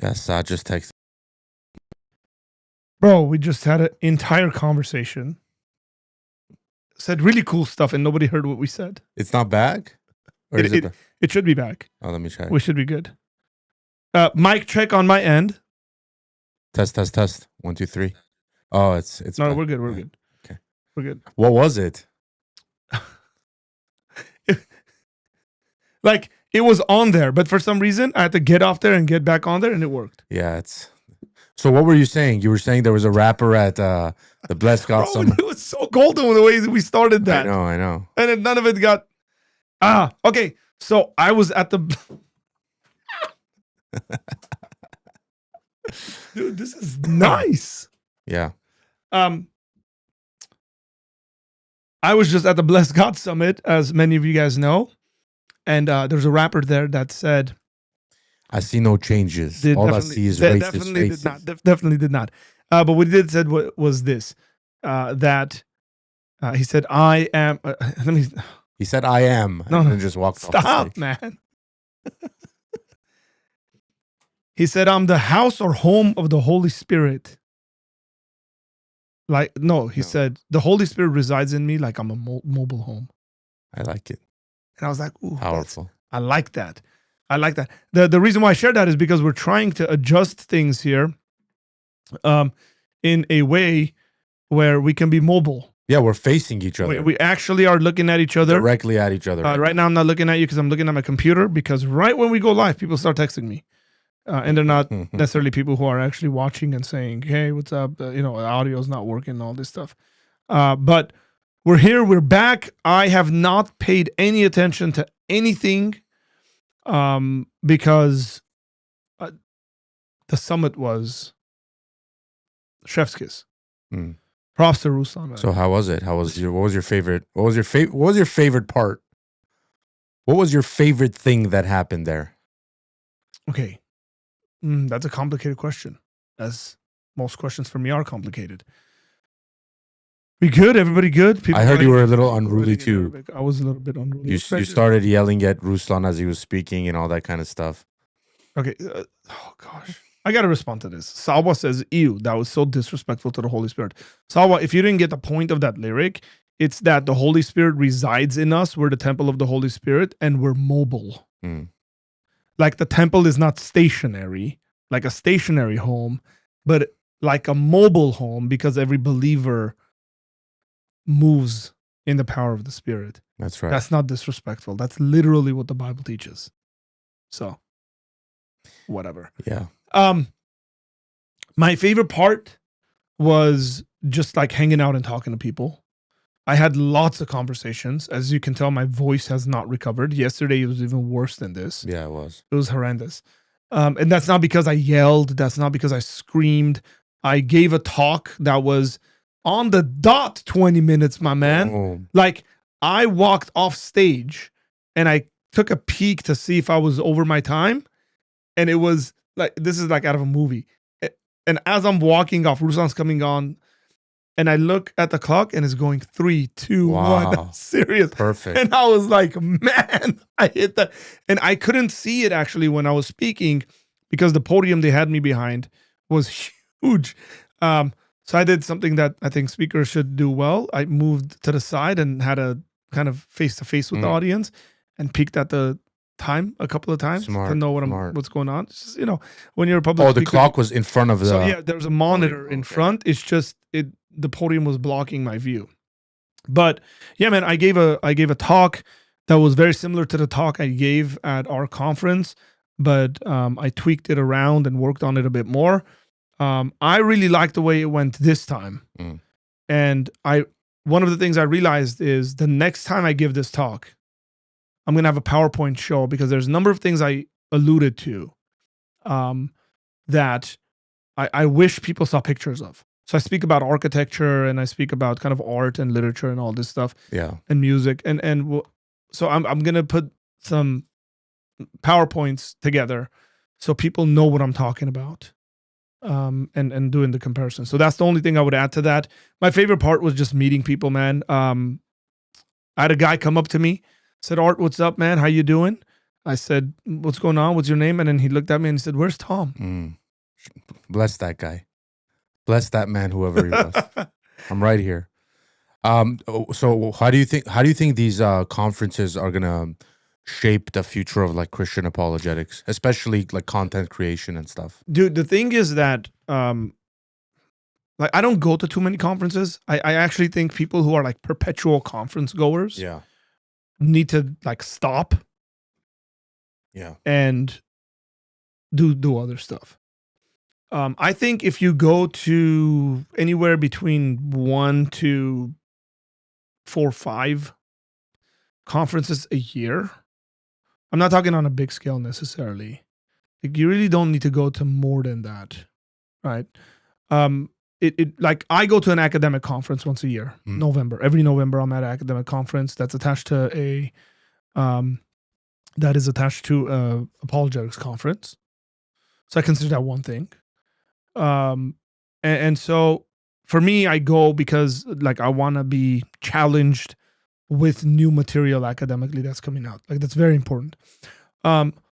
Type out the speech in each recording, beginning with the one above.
Yes, I just texted. Bro, we just had an entire conversation. Said really cool stuff and nobody heard what we said. It's not back? Or is it back? It should be back. Oh, let me check. We should be good. Mic check on my end. Test. 1, 2, 3. Oh, it's No, back. we're good. We're good. Okay. We're good. What was it? Like, it was on there, but for some reason, I had to get off there and get back on there, and it worked. Yeah, So what were you saying? You were saying there was a rapper at the Blessed God Summer. It was so golden with the way we started that. I know. And then none of it got... okay. So I was at the... Dude, this is nice. Yeah. I was just at the Blessed God Summit, as many of you guys know. And there's a rapper there that said, I see no changes. All I see is racist faces. Definitely did not. But what he did said was this, that he said, I am, He said, I am. No, and just walked off. Stop, man. He said, I'm the house or home of the Holy Spirit. He said, the Holy Spirit resides in me like I'm a mobile home. I like it. And I was like, ooh, powerful. I like that. The reason why I shared that is because we're trying to adjust things here in a way where we can be mobile. Yeah, we're facing each other. We actually are looking at each other. Directly at each other. Right now I'm not looking at you because I'm looking at my computer, because right when we go live, people start texting me. And they're not necessarily people who are actually watching and saying, hey, what's up? The audio's not working, all this stuff. But we're here, we're back. I have not paid any attention to anything because the summit was chef's kiss. Props to Ruslan. So how was it? What was your favorite part? What was your favorite thing that happened there? Okay. That's a complicated question, as most questions for me are complicated. We good? Everybody good? I heard you were a little unruly too. I was a little bit unruly. You started yelling at Ruslan as he was speaking and all that kind of stuff. Okay. Oh gosh, I gotta respond to this. Salwa says, "Ew, that was so disrespectful to the Holy Spirit." Salwa, if you didn't get the point of that lyric, it's that the Holy Spirit resides in us. We're the temple of the Holy Spirit, and we're mobile. Like the temple is not stationary, like a stationary home, but like a mobile home, because every believer moves in the power of the Spirit. That's right. That's not disrespectful. That's literally what the Bible teaches. So, whatever. Yeah. My favorite part was just like hanging out and talking to people. I had lots of conversations. As you can tell, my voice has not recovered. Yesterday, it was even worse than this. Yeah, it was. It was horrendous. And that's not because I yelled. That's not because I screamed. I gave a talk that was on the dot 20 minutes, my man. Oh. Like, I walked off stage and I took a peek to see if I was over my time. And it was like, this is like out of a movie. And as I'm walking off, Ruslan's coming on, and I look at the clock and it's going 3, 2, 1. That's serious. Perfect. And I was like, man, I hit that. And I couldn't see it actually when I was speaking, because the podium they had me behind was huge. So I did something that I think speakers should do well. I moved to the side and had a kind of face-to-face with the audience and peeked at the time a couple of times to know what's going on. It's just, when you're a public speaker, the clock was in front of the... So yeah, there's a monitor in front. It's just, the podium was blocking my view. But yeah, man, I gave a talk that was very similar to the talk I gave at our conference, but I tweaked it around and worked on it a bit more. I really liked the way it went this time. And one of the things I realized is the next time I give this talk, I'm going to have a PowerPoint show, because there's a number of things I alluded to that I wish people saw pictures of. So I speak about architecture, and I speak about kind of art and literature and all this stuff. Yeah. And music. So I'm going to put some PowerPoints together so people know what I'm talking about. And doing the comparison. So that's the only thing I would add to that. My favorite part was just meeting people, man. I had a guy come up to me, said, Art, what's up, man? How you doing? I said, "What's going on? What's your name?" And then he looked at me and he said, "Where's Tom?" Bless that guy. Bless that man, whoever he was. I'm right here. So how do you think these conferences are gonna shape the future of like Christian apologetics, especially like content creation and stuff? Dude, the thing is that like I don't go to too many conferences. I actually think people who are like perpetual conference goers Yeah. need to like stop Yeah. and do other stuff. I think if you go to anywhere between 1 to 4 or 5 conferences a year, I'm not talking on a big scale necessarily. Like you really don't need to go to more than that, right? It like I go to an academic conference once a year, November. Every November, I'm at an academic conference that's attached to a apologetics conference. So I consider that one thing. And so for me, I go because like I want to be challenged with new material academically that's coming out. Like that's very important.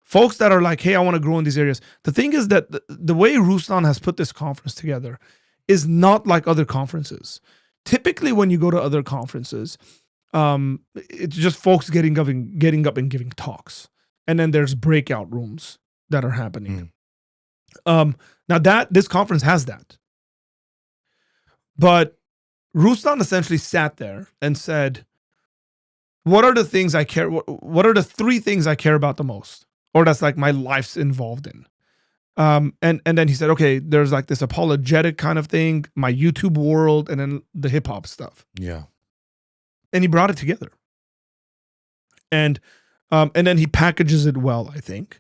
Folks that are like, hey, I want to grow in these areas. The thing is that the way Ruslan has put this conference together is not like other conferences. Typically, when you go to other conferences, it's just folks getting up and giving talks, and then there's breakout rooms that are happening. Now that this conference has that, but Ruslan essentially sat there and said, "What are the things I care? What are the 3 things I care about the most, or that's like my life's involved in?" And then he said, "Okay, there's like this apologetic kind of thing, my YouTube world, and then the hip hop stuff." Yeah. And he brought it together, and then he packages it well, I think.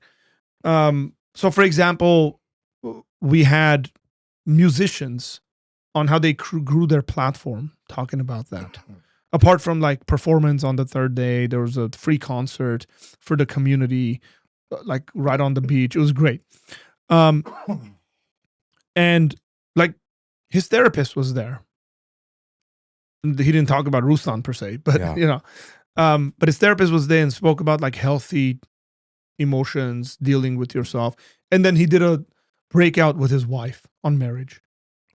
So, for example, we had musicians on how they grew their platform talking about that. Apart from like performance on the 3rd day, there was a free concert for the community, like right on the beach. It was great. And like his therapist was there. He didn't talk about Ruslan per se, but but his therapist was there and spoke about like healthy emotions, dealing with yourself. And then he did a breakout with his wife on marriage.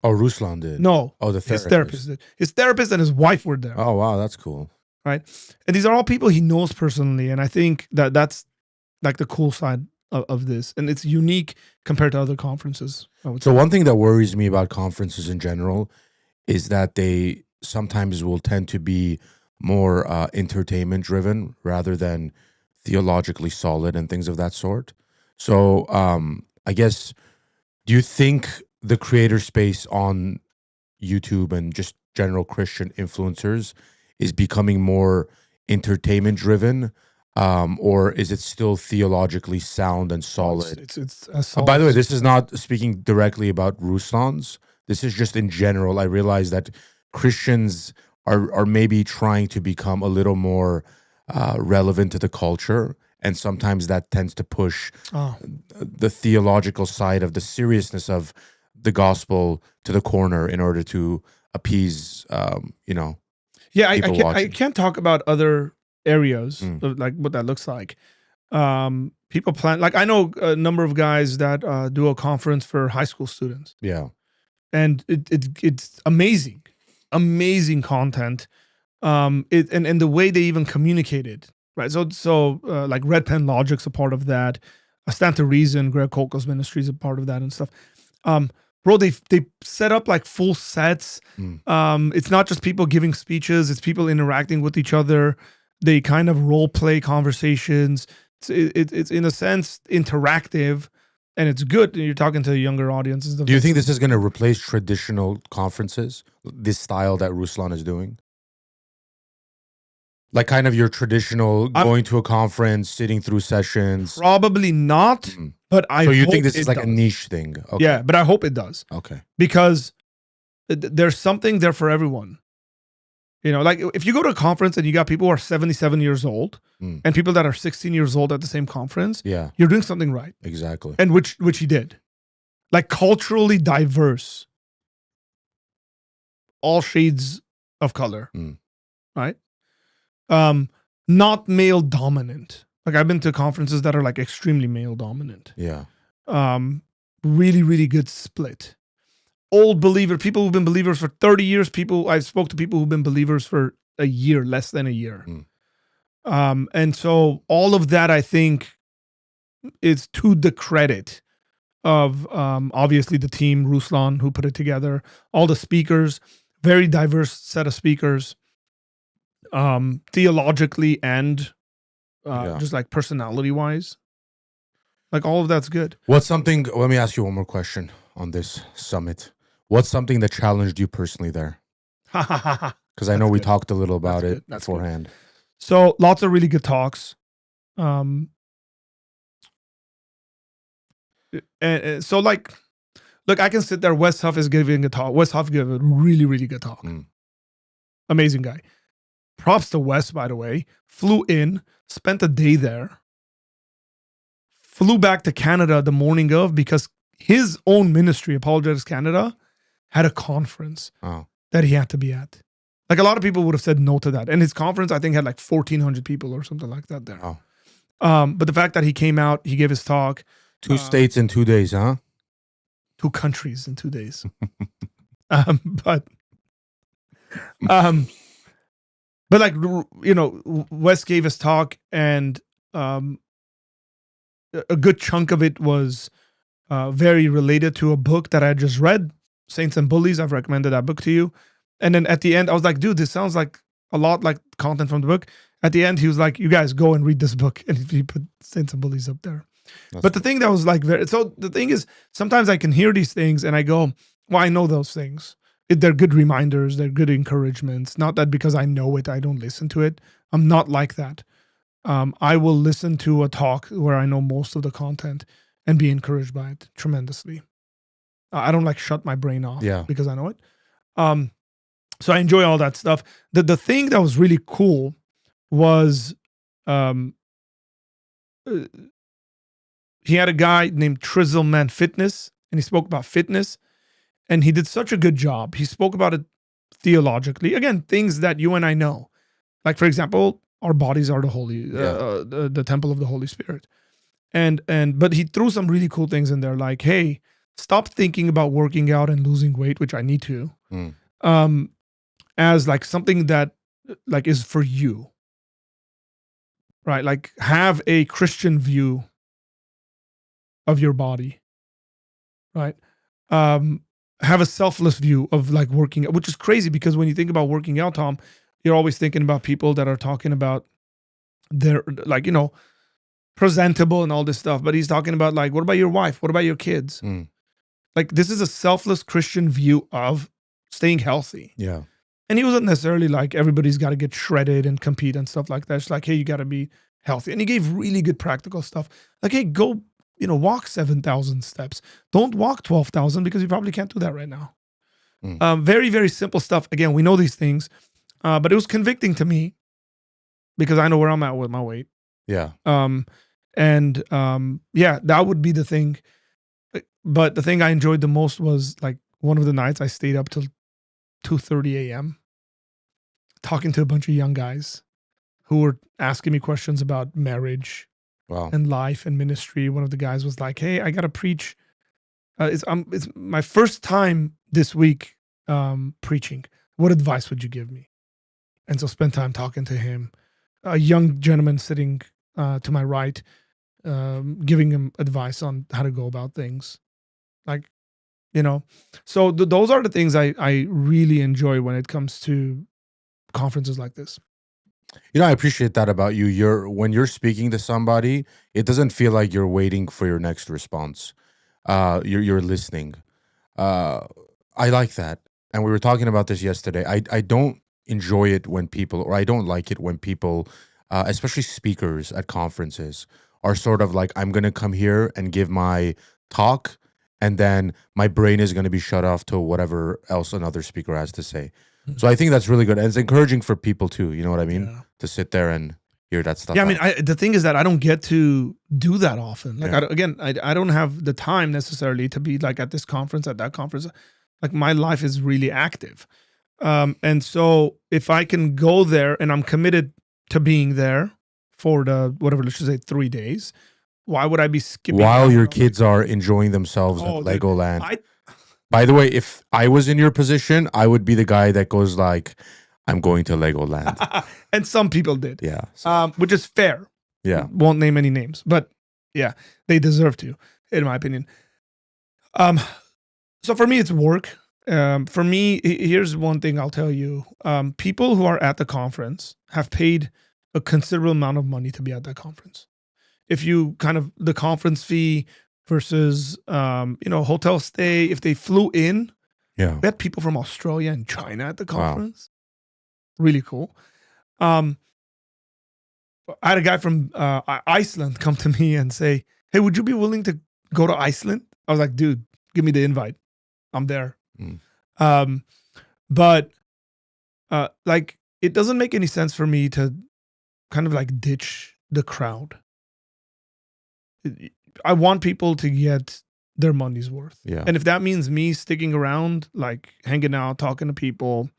Oh, Ruslan did? No. Oh, his therapist did. His therapist and his wife were there. Oh, wow, that's cool. Right? And these are all people he knows personally. And I think that's like the cool side of this. And it's unique compared to other conferences. So one thing that worries me about conferences in general is that they sometimes will tend to be more entertainment driven rather than theologically solid and things of that sort. So I guess, do you think the creator space on YouTube and just general Christian influencers is becoming more entertainment driven, or is it still theologically sound and solid? It's solid. By the way, this is not speaking directly about Ruslan's. This is just in general. I realize that Christians are maybe trying to become a little more relevant to the culture, and sometimes that tends to push the theological side of the seriousness of the gospel to the corner in order to appease, Yeah, I can't talk about other areas of like what that looks like. People plan, like I know a number of guys that do a conference for high school students. Yeah, and it's amazing content. And the way they even communicated, right? So like Red Pen Logic's a part of that. A Stand to Reason, Greg Koko's ministry is a part of that and stuff. Bro, they set up like full sets. It's not just people giving speeches; it's people interacting with each other. They kind of role play conversations. It's in a sense interactive, and it's good. You're talking to younger audiences. Do you think this is going to replace traditional conferences? This style that Ruslan is doing, like kind of your traditional going to a conference, sitting through sessions. Probably not. But so you think this is like a niche thing? Okay. Yeah, but I hope it does. Okay. Because there's something there for everyone. You know, like if you go to a conference and you got people who are 77 years old and people that are 16 years old at the same conference, yeah, you're doing something right. Exactly. And which he did. Like culturally diverse. All shades of color. Right? Not male dominant. Like I've been to conferences that are like extremely male dominant. Yeah. Really, really good split. Old believer, people who've been believers for 30 years, I spoke to people who've been believers for a year, less than a year. And so all of that, I think, is to the credit of obviously the team, Ruslan, who put it together, all the speakers, very diverse set of speakers, theologically and just like personality wise. Like all of that's good. Let me ask you one more question on this summit. What's something that challenged you personally there? Because I know we talked a little about it beforehand. So lots of really good talks. And so like, look, I can sit there. Wes Huff is giving a talk. Wes Huff gave a really, really good talk. Amazing guy. Props to Wes, by the way. Flew in, spent a day there. Flew back to Canada the morning of because his own ministry, Apologia Canada, had a conference that he had to be at. Like a lot of people would have said no to that. And his conference, I think, had like 1,400 people or something like that there. But the fact that he came out, he gave his talk. 2 states in 2 days, huh? 2 countries in 2 days. But like, you know, Wes gave his talk, and a good chunk of it was very related to a book that I just read, Saints and Bullies. I've recommended that book to you. And then at the end, I was like, dude, this sounds like a lot like content from the book. At the end, he was like, you guys go and read this book. And he put Saints and Bullies up there. But the thing that was like so the thing is, sometimes I can hear these things and I go, well, I know those things. They're good reminders. They're good encouragements. Not that because I know it, I don't listen to it. I'm not like that. I will listen to a talk where I know most of the content and be encouraged by it tremendously. I don't like shut my brain off because I know it. So I enjoy all that stuff. The thing that was really cool was he had a guy named Trizzleman Fitness, and he spoke about fitness, and he did such a good job. He spoke about it theologically. Again, things that you and I know. Like, for example, our bodies are the the temple of the Holy Spirit. But he threw some really cool things in there, like, hey, stop thinking about working out and losing weight, which I need to, as like something that like is for you, right? Like have a Christian view of your body, right? Have a selfless view of like working out, which is crazy because when you think about working out, Tom, you're always thinking about people that are talking about their, like, you know, presentable and all this stuff. But he's talking about like, what about your wife? What about your kids? Like, this is a selfless Christian view of staying healthy. Yeah. And he wasn't necessarily like, everybody's got to get shredded and compete and stuff like that. It's like, hey, you got to be healthy. And he gave really good practical stuff. Like, hey, go, you know, walk 7,000 steps. Don't walk 12,000 because you probably can't do that right now. Very, very simple stuff. Again, we know these things, but it was convicting to me because I know where I'm at with my weight. Yeah. Yeah, that would be the thing. But the thing I enjoyed the most was like one of the nights I stayed up till 2:30 a.m. talking to a bunch of young guys who were asking me questions about marriage and life and ministry. One of the guys was like, hey, I got to preach. It's my first time this week preaching. What advice would you give me? And so spent time talking to him. A young gentleman sitting to my right, giving him advice on how to go about things. Like, you know, so those are the things I really enjoy when it comes to conferences like this. You know, I appreciate that about you. When you're speaking to somebody, it doesn't feel like you're waiting for your next response. You're listening. I like that. And we were talking about this yesterday. I don't enjoy it when people, or I don't like it when people, especially speakers at conferences, are sort of like, I'm going to come here and give my talk, and then my brain is going to be shut off to whatever else another speaker has to say. So I think that's really good. And it's encouraging for people too. You know what I mean? Yeah. To sit there and hear that stuff. Yeah, I mean, the thing is that I don't get to do that often. Like, I don't have the time necessarily to be like at this conference, at that conference. Like, my life is really active. And so if I can go there and I'm committed to being there for the whatever, let's just say 3 days. Why would I be skipping While out your on, kids are enjoying themselves at oh, dude, Legoland. I By the way, if I was in your position, I would be the guy that goes like, I'm going to Legoland. and some people did, Yeah. which is fair. Yeah. Won't name any names, but yeah, they deserve to, in my opinion. So for me, it's work. For me, here's one thing I'll tell you. People who are at the conference have paid a considerable amount of money to be at that conference. If you kind of the conference fee versus hotel stay, if they flew in, Yeah. we had people from Australia and China at the Wow. conference. Really cool. I had a guy from Iceland come to me and say, "Hey, would you be willing to go to Iceland?" I was like, "Dude, give me the invite. I'm there." Mm. But like, it doesn't make any sense for me to kind of like ditch the crowd. I want people to get their money's worth. Yeah. And if that means me sticking around, like hanging out, talking to people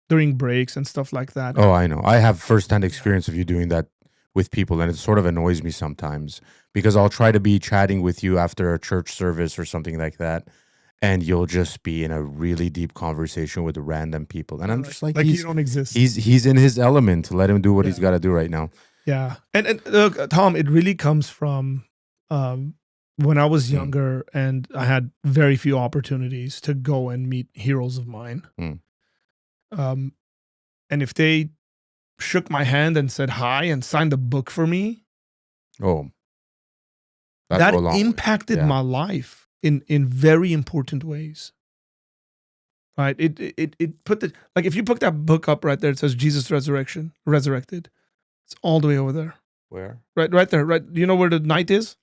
during breaks and stuff like that. Oh, I know. I have firsthand experience of you doing that with people, and it sort of annoys me sometimes because I'll try to be chatting with you after a church service or something like that, and you'll just be in a really deep conversation with random people, and I'm just like you don't exist. He's in his element. Let him do what he's got to do right now. Yeah, and look, Tom, it really comes from when I was younger and I had very few opportunities to go and meet heroes of mine. And if they shook my hand and said hi and signed a book for me, that impacted my life in very important ways. Right? It put the, like, if you put that book up right there, it says Jesus resurrected. It's all the way over there. Where? Right there. Right. Do you know where the knight is?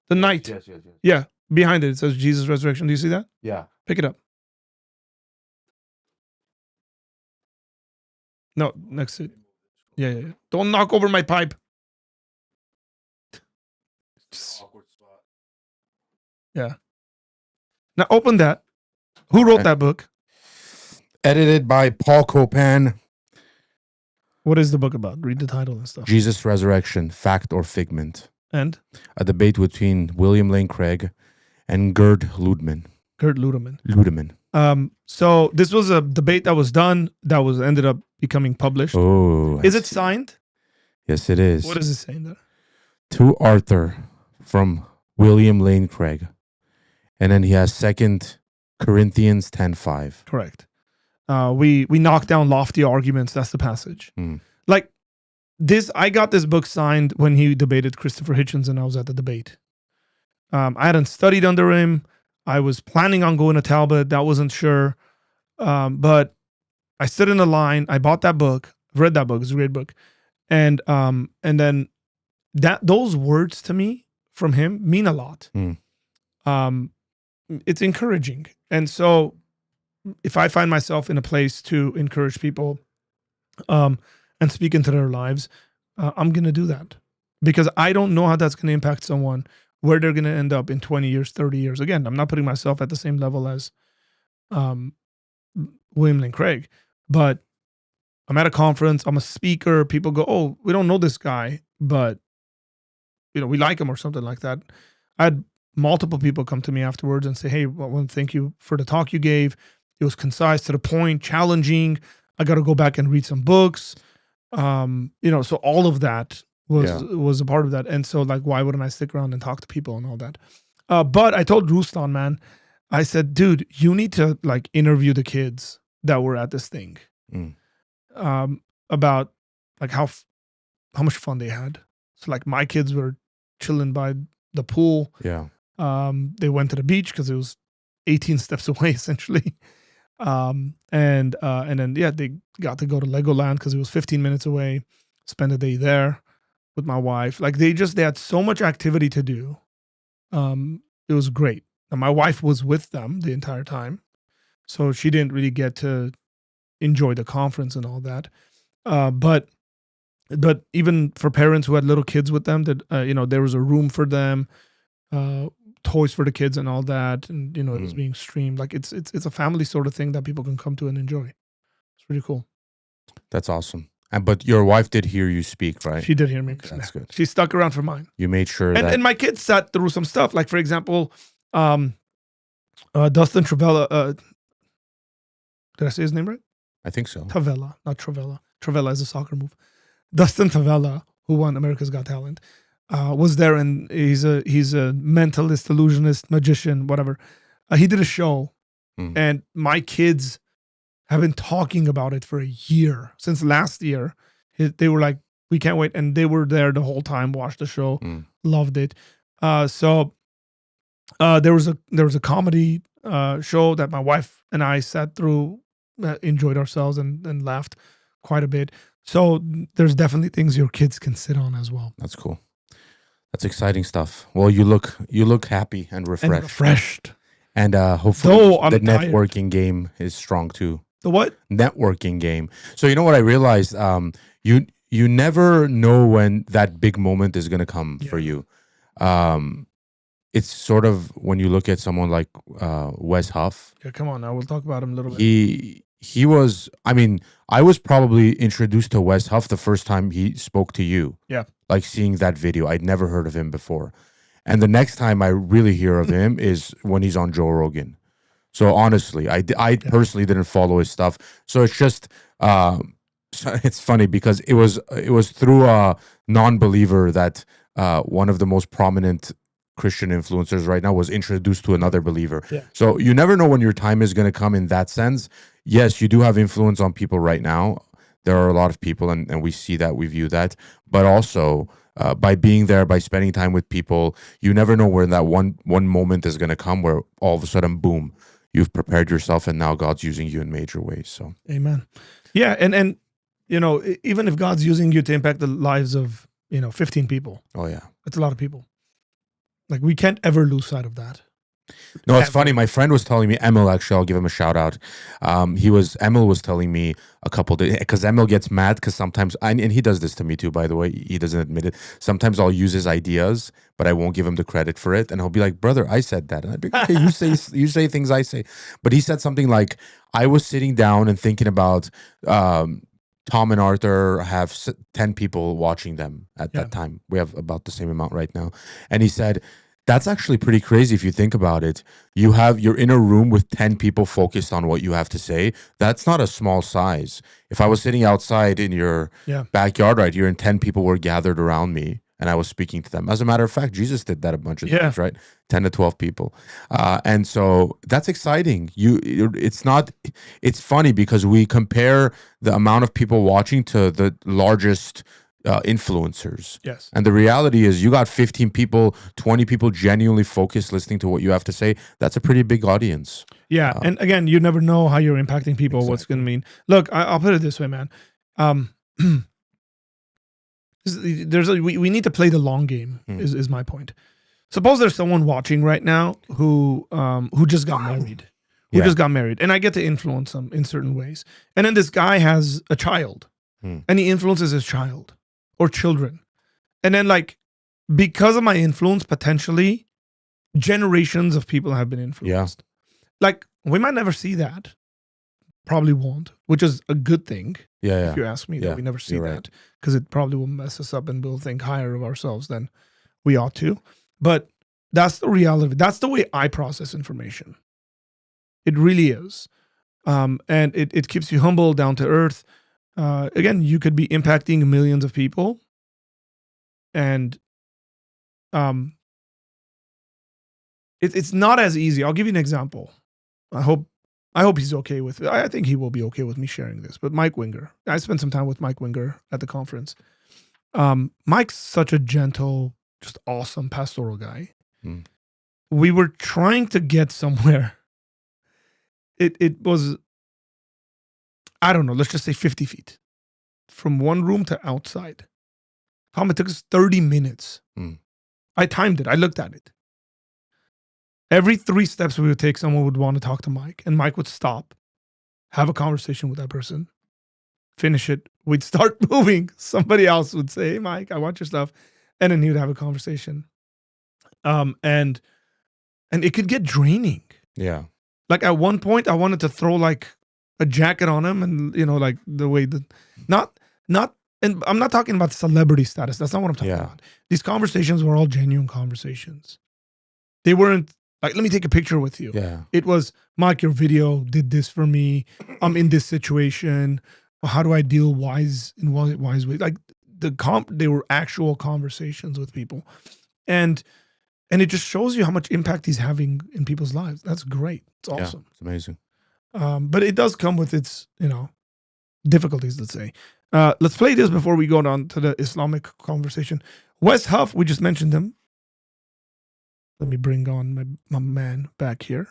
The knight. Yes. Yeah. Behind it says Jesus resurrection. Do you see that? Yeah. Pick it up. No, next to it. Yeah. Don't knock over my pipe. Awkward spot. Yeah. Now open that. Who wrote that book? Edited by Paul Copan. What is the book about? Read the title and stuff. Jesus Resurrection, Fact or Figment. And? A debate between William Lane Craig and Gerd Ludemann. So this was a debate that was done, that was ended up becoming published. Oh. Is it signed? Yes, it is. What does it say in there? To Arthur from William Lane Craig. And then he has 2 Corinthians 10:5. Correct. We knocked down lofty arguments. That's the passage. Like this, I got this book signed when he debated Christopher Hitchens, and I was at the debate. I hadn't studied under him. I was planning on going to Talbot. That wasn't sure. But I stood in a line. I bought that book. I've read that book. It's a great book. And then those words to me from him mean a lot. It's encouraging. And so if I find myself in a place to encourage people and speak into their lives, I'm going to do that, because I don't know how that's going to impact someone, where they're going to end up in 20 years, 30 years. Again, I'm not putting myself at the same level as William Lane Craig, but I'm at a conference, I'm a speaker. People go, "Oh, we don't know this guy, but we like him," or something like that. I had multiple people come to me afterwards and say, "Hey, well, thank you for the talk you gave. It was concise, to the point, challenging. I got to go back and read some books." So all of that was a part of that. And so, like, why wouldn't I stick around and talk to people and all that? But I told Ruslan, man, I said, "Dude, you need to like interview the kids that were at this thing, about like how much fun they had." So like my kids were chilling by the pool. Yeah. They went to the beach because it was 18 steps away essentially. And then they got to go to Legoland because it was 15 minutes away, spend a day there with my wife. Like they had so much activity to do. It was great. And my wife was with them the entire time, so she didn't really get to enjoy the conference and all that. But even for parents who had little kids with them, that there was a room for them, toys for the kids and all that, and it was being streamed. Like it's a family sort of thing that people can come to and enjoy. It's pretty cool. That's awesome. And but your wife did hear you speak, right? She did hear me. Okay, that's good. She stuck around for mine. You made sure that. And my kids sat through some stuff. Like, for example, Dustin Travella. Did I say his name right? I think so. Tavella, not Travella. Travella is a soccer move. Dustin Tavella, who won America's Got Talent, was there, and he's a mentalist, illusionist, magician, whatever. He did a show, and my kids have been talking about it for a year. Since last year, they were like, "We can't wait," and they were there the whole time, watched the show, loved it. So there was a comedy show that my wife and I sat through, enjoyed ourselves, and laughed quite a bit. So there's definitely things your kids can sit on as well. That's cool. That's exciting stuff. Well, you look happy and refreshed. And hopefully the networking game is strong too. The what? Networking game. So you know what I realized? You never know when that big moment is going to come for you. It's sort of when you look at someone like Wes Huff. Yeah, come on now. We'll talk about him a little bit. He was, I mean, I was probably introduced to Wes Huff the first time he spoke to you. Yeah. Like seeing that video. I'd never heard of him before. And the next time I really hear of him is when he's on Joe Rogan. So honestly, I personally didn't follow his stuff. So it's just, it's funny because it was through a non-believer that one of the most prominent Christian influencers right now was introduced to another believer. Yeah. So you never know when your time is going to come in that sense. Yes, you do have influence on people right now. There are a lot of people, and we see that, we view that. But also, by being there, by spending time with people, you never know where that one moment is going to come where all of a sudden, boom, you've prepared yourself and now God's using you in major ways. So, amen. Yeah, and you know, even if God's using you to impact the lives of 15 people, oh yeah, that's a lot of people. Like, we can't ever lose sight of that. No, it's funny. My friend was telling me, Emil, actually, I'll give him a shout out. Emil was telling me a couple days, because Emil gets mad because sometimes, and he does this to me too, by the way, he doesn't admit it. Sometimes I'll use his ideas, but I won't give him the credit for it. And he'll be like, brother, I said that. And I'd be like, okay, you say things I say. But he said something like, I was sitting down and thinking about, Tom and Arthur have 10 people watching them at that time. We have about the same amount right now. And he said, that's actually pretty crazy if you think about it. You're in a room with 10 people focused on what you have to say. That's not a small size. If I was sitting outside in your backyard right here and 10 people were gathered around me and I was speaking to them. As a matter of fact, Jesus did that a bunch of times, right? 10 to 12 people. And so that's exciting. It's funny because we compare the amount of people watching to the largest influencers. Yes. And the reality is you got 15 people, 20 people genuinely focused listening to what you have to say. That's a pretty big audience. Yeah. And again, you never know how you're impacting people, what's going to mean. Look, I'll put it this way, man. We need to play the long game is my point. Suppose there's someone watching right now who just got married. And I get to influence them in certain ways. And then this guy has a child and he influences his child or children. And then, like, because of my influence, potentially generations of people have been influenced. Like, we might never see that. Probably won't, which is a good thing. If you ask me, that we never see that, because it probably will mess us up and we'll think higher of ourselves than we ought to. But that's the reality. That's the way I process information. It really is. And it keeps you humble, down to earth. Again, you could be impacting millions of people, and it's not as easy. I'll give you an example. I hope he's okay with it. I think he will be okay with me sharing this. But Mike Winger, I spent some time with Mike Winger at the conference. Mike's such a gentle, just awesome pastoral guy. We were trying to get somewhere. It was, I don't know, let's just say 50 feet from one room to outside. It took us 30 minutes. I timed it. I looked at it. Every 3 steps we would take, someone would want to talk to Mike, and Mike would stop, have a conversation with that person, finish it. We'd start moving. Somebody else would say, hey, Mike, I want your stuff. And then he would have a conversation. And it could get draining. Yeah. Like, at one point, I wanted to throw like a jacket on him, and like the way not not, and I'm not talking about celebrity status. That's not what I'm talking Yeah. about. These conversations were all genuine conversations. They weren't like, let me take a picture with you. Yeah. It was, Mike, your video did this for me. I'm in this situation. How do I deal in wise ways? Like they were actual conversations with people. And it just shows you how much impact he's having in people's lives. That's great. It's awesome. Yeah, it's amazing. But it does come with its, difficulties, let's say. Let's play this before we go on to the Islamic conversation. Wes Huff, we just mentioned him. Let me bring on my man back here.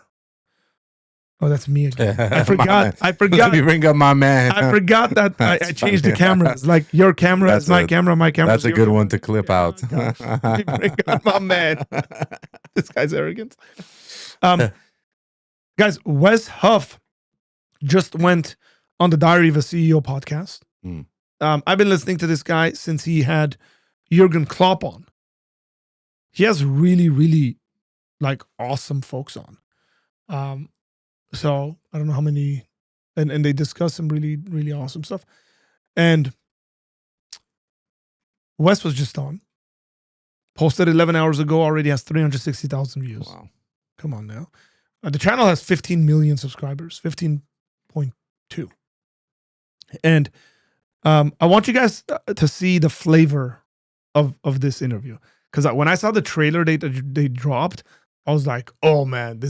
Oh, that's me again. I forgot. Let me bring up my man. I forgot that I changed the cameras. Like your camera is my camera, my camera. That's a good one to clip out. Let me bring on my man. This guy's arrogance. Guys, Wes Huff just went on the Diary of a CEO podcast. I've been listening to this guy since he had Jurgen Klopp on. He has really, really like awesome folks on. So I don't know how many, and they discuss some really, really awesome stuff. And Wes was just on. Posted 11 hours ago, already has 360,000 views. Wow. Come on now. The channel has 15 million subscribers, 15.2. And I want you guys to see the flavor of this interview. Because when I saw the trailer they dropped, I was like, oh man,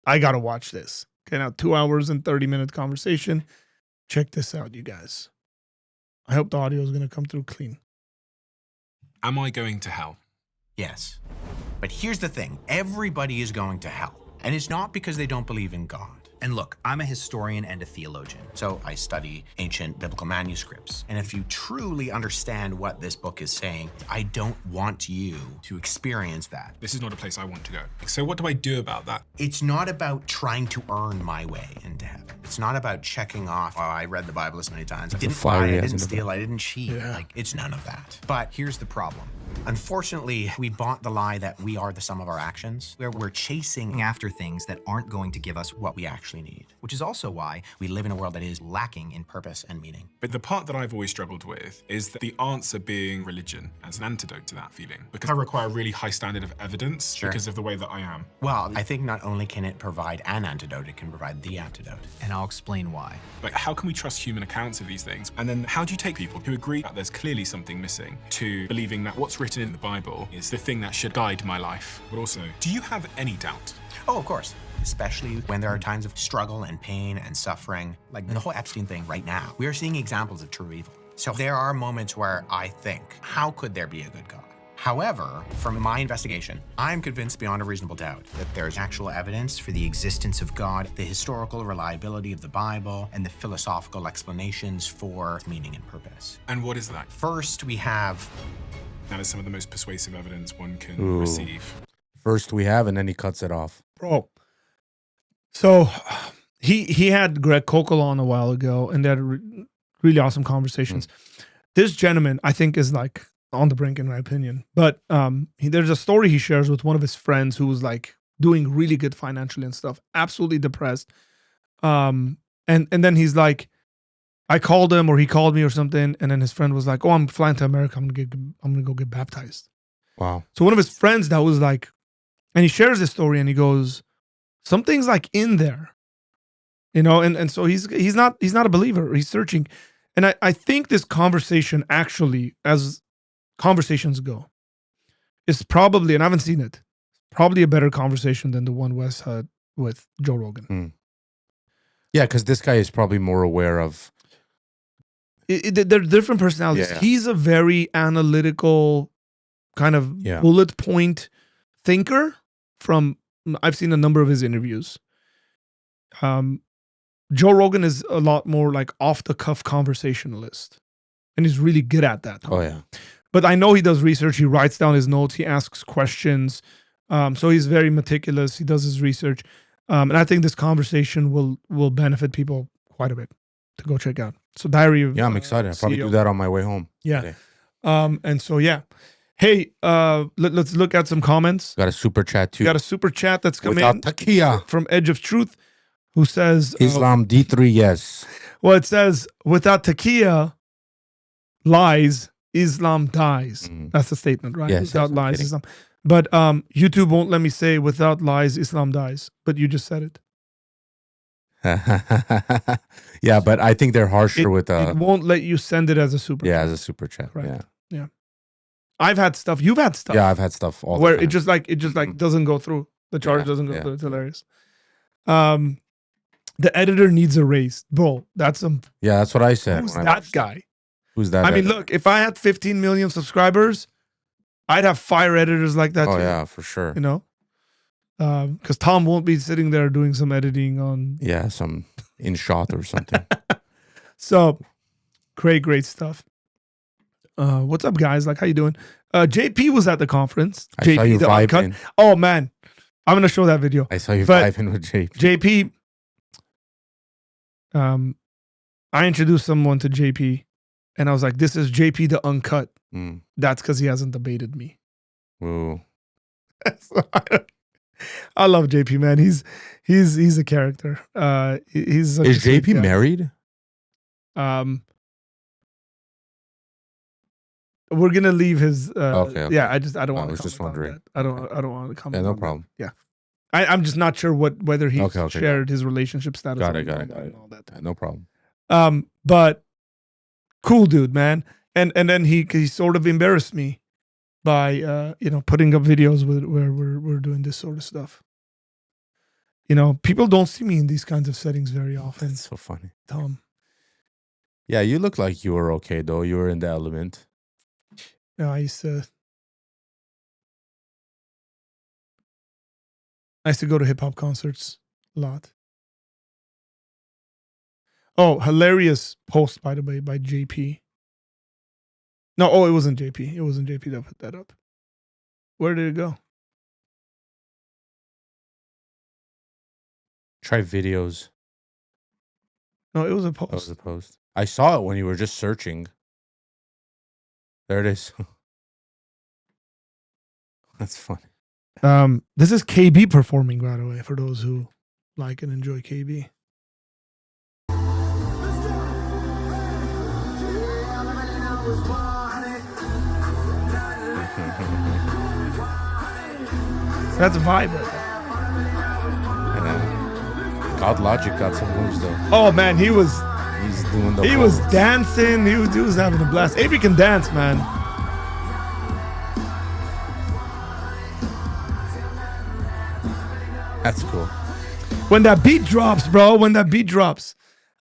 I got to watch this. Okay, now 2 hours and 30-minute conversation. Check this out, you guys. I hope the audio is going to come through clean. Am I going to hell? Yes. But here's the thing. Everybody is going to hell. And it's not because they don't believe in God. And look, I'm a historian and a theologian, so I study ancient biblical manuscripts. And if you truly understand what this book is saying, I don't want you to experience that. This is not a place I want to go. So what do I do about that? It's not about trying to earn my way into heaven. It's not about checking off, oh, I read the Bible this many times. I didn't lie, I didn't steal, I didn't cheat. Yeah. Like, it's none of that. But here's the problem. Unfortunately, we bought the lie that we are the sum of our actions, where we're chasing after things that aren't going to give us what we actually need, which is also why we live in a world that is lacking in purpose and meaning. But the part that I've always struggled with is that the answer being religion as an antidote to that feeling. Because I require a really high standard of evidence because of the way that I am. Well, I think not only can it provide an antidote, it can provide the antidote. And I'll explain why. Like, how can we trust human accounts of these things? And then how do you take people who agree that there's clearly something missing to believing that what's written in the Bible is the thing that should guide my life? But also, do you have any doubt? Oh, of course. Especially when there are times of struggle and pain and suffering, like the whole Epstein thing right now. We are seeing examples of true evil. So there are moments where I think, how could there be a good God? However, from my investigation, I'm convinced beyond a reasonable doubt that there's actual evidence for the existence of God, the historical reliability of the Bible, and the philosophical explanations for meaning and purpose. And what is that? First, we have... That is some of the most persuasive evidence one can receive. First we have, and then he cuts it off. Bro. So he had Greg Kokel on a while ago, and they had really awesome conversations. This gentleman, I think, is like on the brink, in my opinion. But there's a story he shares with one of his friends who was like doing really good financially and stuff, absolutely depressed. And then he's like, I called him, or he called me or something, and then his friend was like, "Oh, I'm flying to America. I'm gonna go get baptized." Wow. So one of his friends that was like, and he shares this story, and he goes, something's like in there, and so he's not a believer. He's searching, and I think this conversation actually, as conversations go, is probably, and I haven't seen it, probably a better conversation than the one Wes had with Joe Rogan. Yeah, because this guy is probably more aware of. They're different personalities. Yeah. He's a very analytical kind of bullet point thinker. I've seen a number of his interviews. Joe Rogan is a lot more like off the cuff conversationalist, and he's really good at that. Oh yeah. But I know he does research. He writes down his notes. He asks questions. So he's very meticulous. He does his research. And I think this conversation will benefit people quite a bit to go check out. So Diary of I'm excited. I'll probably CEO. do that on my way home. Yeah. Today. And so, yeah. Hey, let's look at some comments. Got a super chat too. We got a super chat that's come Without in Takia. from Edge of Truth, who says... Islam D3, yes. Well, it says, without Takia, lies, Islam dies. Mhm. That's the statement, right? Yes, Without yes, I'm lies, kidding. Islam. But YouTube won't let me say without lies, Islam dies. But you just said it. Yeah, but I think they're harsher It, with it won't let you send it as a super yeah, chat. as a super chat. Correct. Yeah. I've had stuff. You've had stuff. Yeah, I've had stuff all where the time. it just like doesn't go through. The charge doesn't go yeah. through. It's hilarious. The editor needs a raise, bro. That's Yeah, that's what I said. who's when I that watched it. guy? Who's that? I mean, editor? look, if I had 15 million subscribers, I'd have fire editors like that Oh too. yeah, for sure. You know, because Tom won't be sitting there doing some editing on. Yeah, some in shot or something. So, great stuff. What's up, guys? Like, how you doing? JP was at the conference. I JP, saw you the Uncut. vibing. Oh man, I'm gonna show that video. I saw you But vibing with JP. JP, I introduced someone to JP, and I was like, "This is JP the Uncut." Mm. That's because he hasn't debated me. Ooh. So I love JP, man. He's a character. He's such Is a sweet JP guy. married? We're gonna leave his. Okay. Yeah, I don't want. I was just wondering. That. I don't want to comment. Yeah, no on that. problem. Yeah, I'm just not sure whether he Okay, shared his relationship status. Got it. and all that. Yeah, no problem. But cool dude, man. And then he sort of embarrassed me by putting up videos where we're doing this sort of stuff. You know, people don't see me in these kinds of settings very often. That's so funny. Tom. Yeah, you look like you were okay though. You were in the element. I used to go to hip hop concerts a lot. Oh, hilarious post, by the way, by JP. No, it wasn't JP. It wasn't JP that put that up. Where did it go? Try videos. No, it was a That was post. the post. I saw it when you were just searching. There it is. That's funny. This is KB performing, by the way, for those who like and enjoy KB. That's a vibe right there. Yeah. God Logic got some moves though. Oh man, he was He's doing the. he was vocals. dancing. He was having a blast. Avery can dance, man. That's cool. When that beat drops, bro. When that beat drops,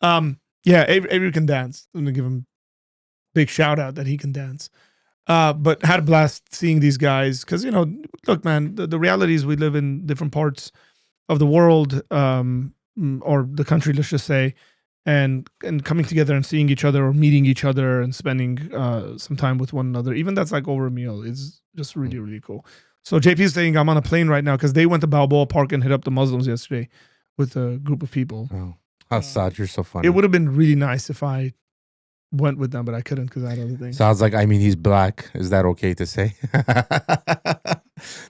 yeah, Avery can dance. I'm gonna give him big shout out that he can dance. But had a blast seeing these guys because look, man, the reality is we live in different parts of the world, or the country, let's just say, and coming together and seeing each other or meeting each other and spending some time with one another, even that's like over a meal, is just really, really cool. So JP is saying I'm on a plane right now because they went to Balboa Park and hit up the Muslims yesterday with a group of people. Oh, Assad, you're so funny. It would have been really nice if I went with them, but I couldn't because I had other things. Sounds like, I mean, he's black. Is that okay to say?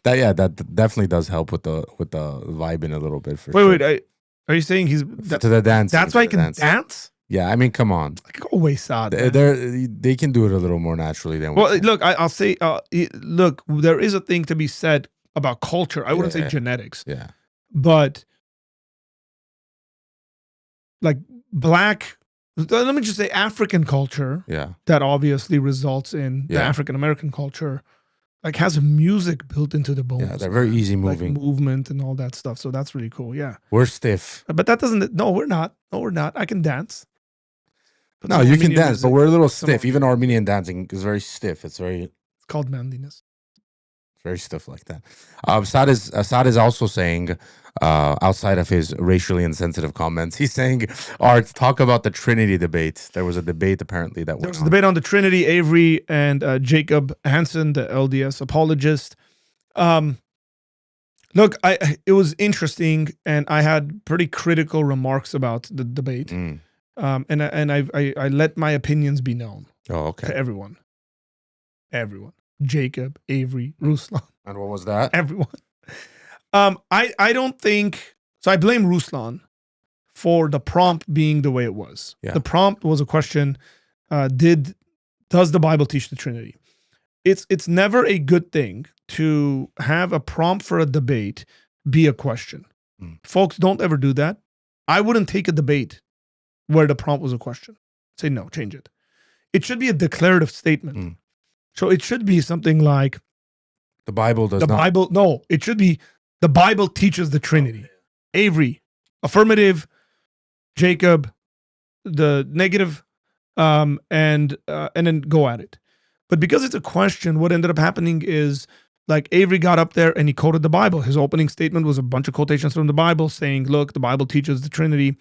That definitely does help with the vibing a little bit for sure. Wait, are you saying he's To the dance. that's why he can dance? Yeah, I mean, come on. Like, go away, Saad. They can do it a little more naturally than we Well, can. look, I'll say, look, there is a thing to be said about culture. I wouldn't say Yeah. genetics, Yeah. but like black, let me just say African culture Yeah. that obviously results in the Yeah. African American culture, like has music built into the bones. Yeah, they're very easy like moving. movement and all that stuff. So that's really cool. Yeah. We're stiff. But that doesn't, no, we're not. No, we're not. I can dance. Put No, some you can Armenian dance, but music. we're a little Some stiff. Even Armenian dancing is very stiff. It's very called manliness. very stiff like that. Assad is also saying, outside of his racially insensitive comments, he's saying, Art, talk about the Trinity debate. There was a debate apparently that There went was a on. debate on the Trinity, Avery and Jacob Hansen, the LDS apologist. Look, it was interesting, and I had pretty critical remarks about the debate. Mm. And I let my opinions be known Oh, to okay. everyone. Jacob, Avery, Ruslan, And what was that? everyone. I don't think so. I blame Ruslan for the prompt being the way it was. Yeah. The prompt was a question: did Does the Bible teach the Trinity? It's never a good thing to have a prompt for a debate be a question. Folks, don't ever do that. I wouldn't take a debate where the prompt was a question. Say no, change it. It should be a declarative statement. So it should be something like The Bible does not. Bible. No, it should be the Bible teaches the Trinity. Avery, affirmative. Jacob, the negative, and then go at it. But because it's a question, what ended up happening is like Avery got up there and he quoted the Bible. His opening statement was a bunch of quotations from the Bible saying, "Look, the Bible teaches the Trinity,"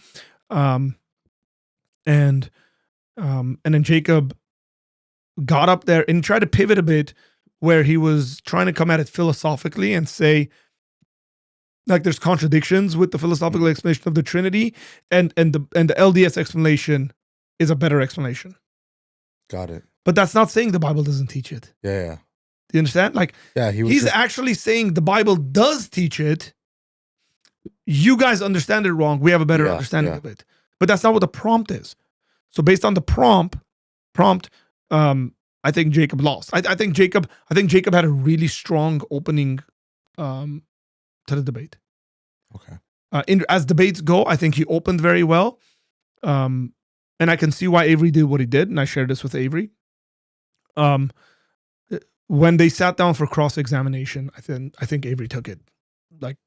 and then Jacob got up there and tried to pivot a bit, where he was trying to come at it philosophically and say, like, there's contradictions with the philosophical explanation of the Trinity, and the LDS explanation is a better explanation. Got it. But that's not saying the Bible doesn't teach it. Yeah. Do you understand? Like, Yeah, he's actually saying the Bible does teach it. You guys understand it wrong. We have a better understanding of it. But that's not what the prompt is. So based on the prompt, I think Jacob lost. I think Jacob had a really strong opening to the debate. Okay. As debates go, I think he opened very well. And I can see why Avery did what he did, and I shared this with Avery. When they sat down for cross-examination, I think Avery took it like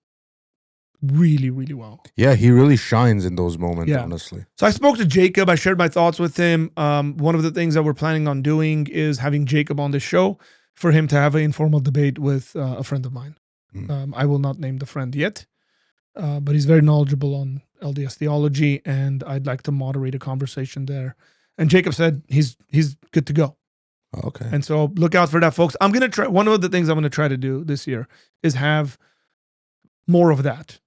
really, really well. Yeah, he really shines in those moments, honestly. So I spoke to Jacob. I shared my thoughts with him. One of the things that we're planning on doing is having Jacob on the show for him to have an informal debate with a friend of mine. I will not name the friend yet, but he's very knowledgeable on LDS theology, and I'd like to moderate a conversation there. And Jacob said he's good to go. Okay. And so look out for that, folks. I'm going to try. One of the things I'm going to try to do this year is have more of that.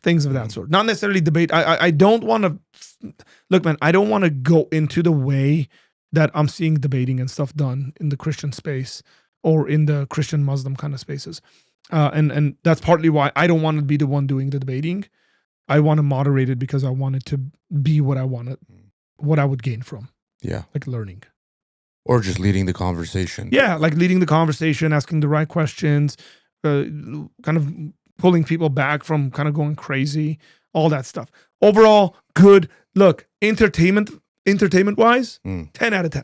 Things of that sort. Not necessarily debate. I don't want to... Look, man, I don't want to go into the way that I'm seeing debating and stuff done in the Christian space or in the Christian Muslim kind of spaces. And that's partly why I don't want to be the one doing the debating. I want to moderate it because I want it to be what I wanted, what I would gain from. Yeah. Like learning. Or just leading the conversation. Yeah, like leading the conversation, asking the right questions, kind of pulling people back from kind of going crazy, all that stuff. Overall, good. Look, entertainment-wise, 10 out of 10.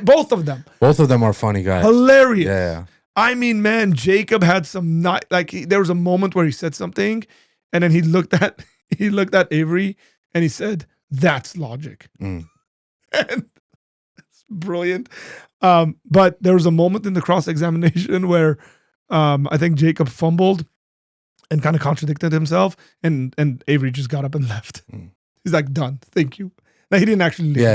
Both of them. Both of them are funny guys. Hilarious. Yeah. I mean, man, Jacob had some there was a moment where he said something, and then he looked at Avery and he said, "That's logic." And it's brilliant. But there was a moment in the cross-examination where I think Jacob fumbled and kind of contradicted himself, and Avery just got up and left. He's like, "Done, thank you." Now, he didn't actually leave.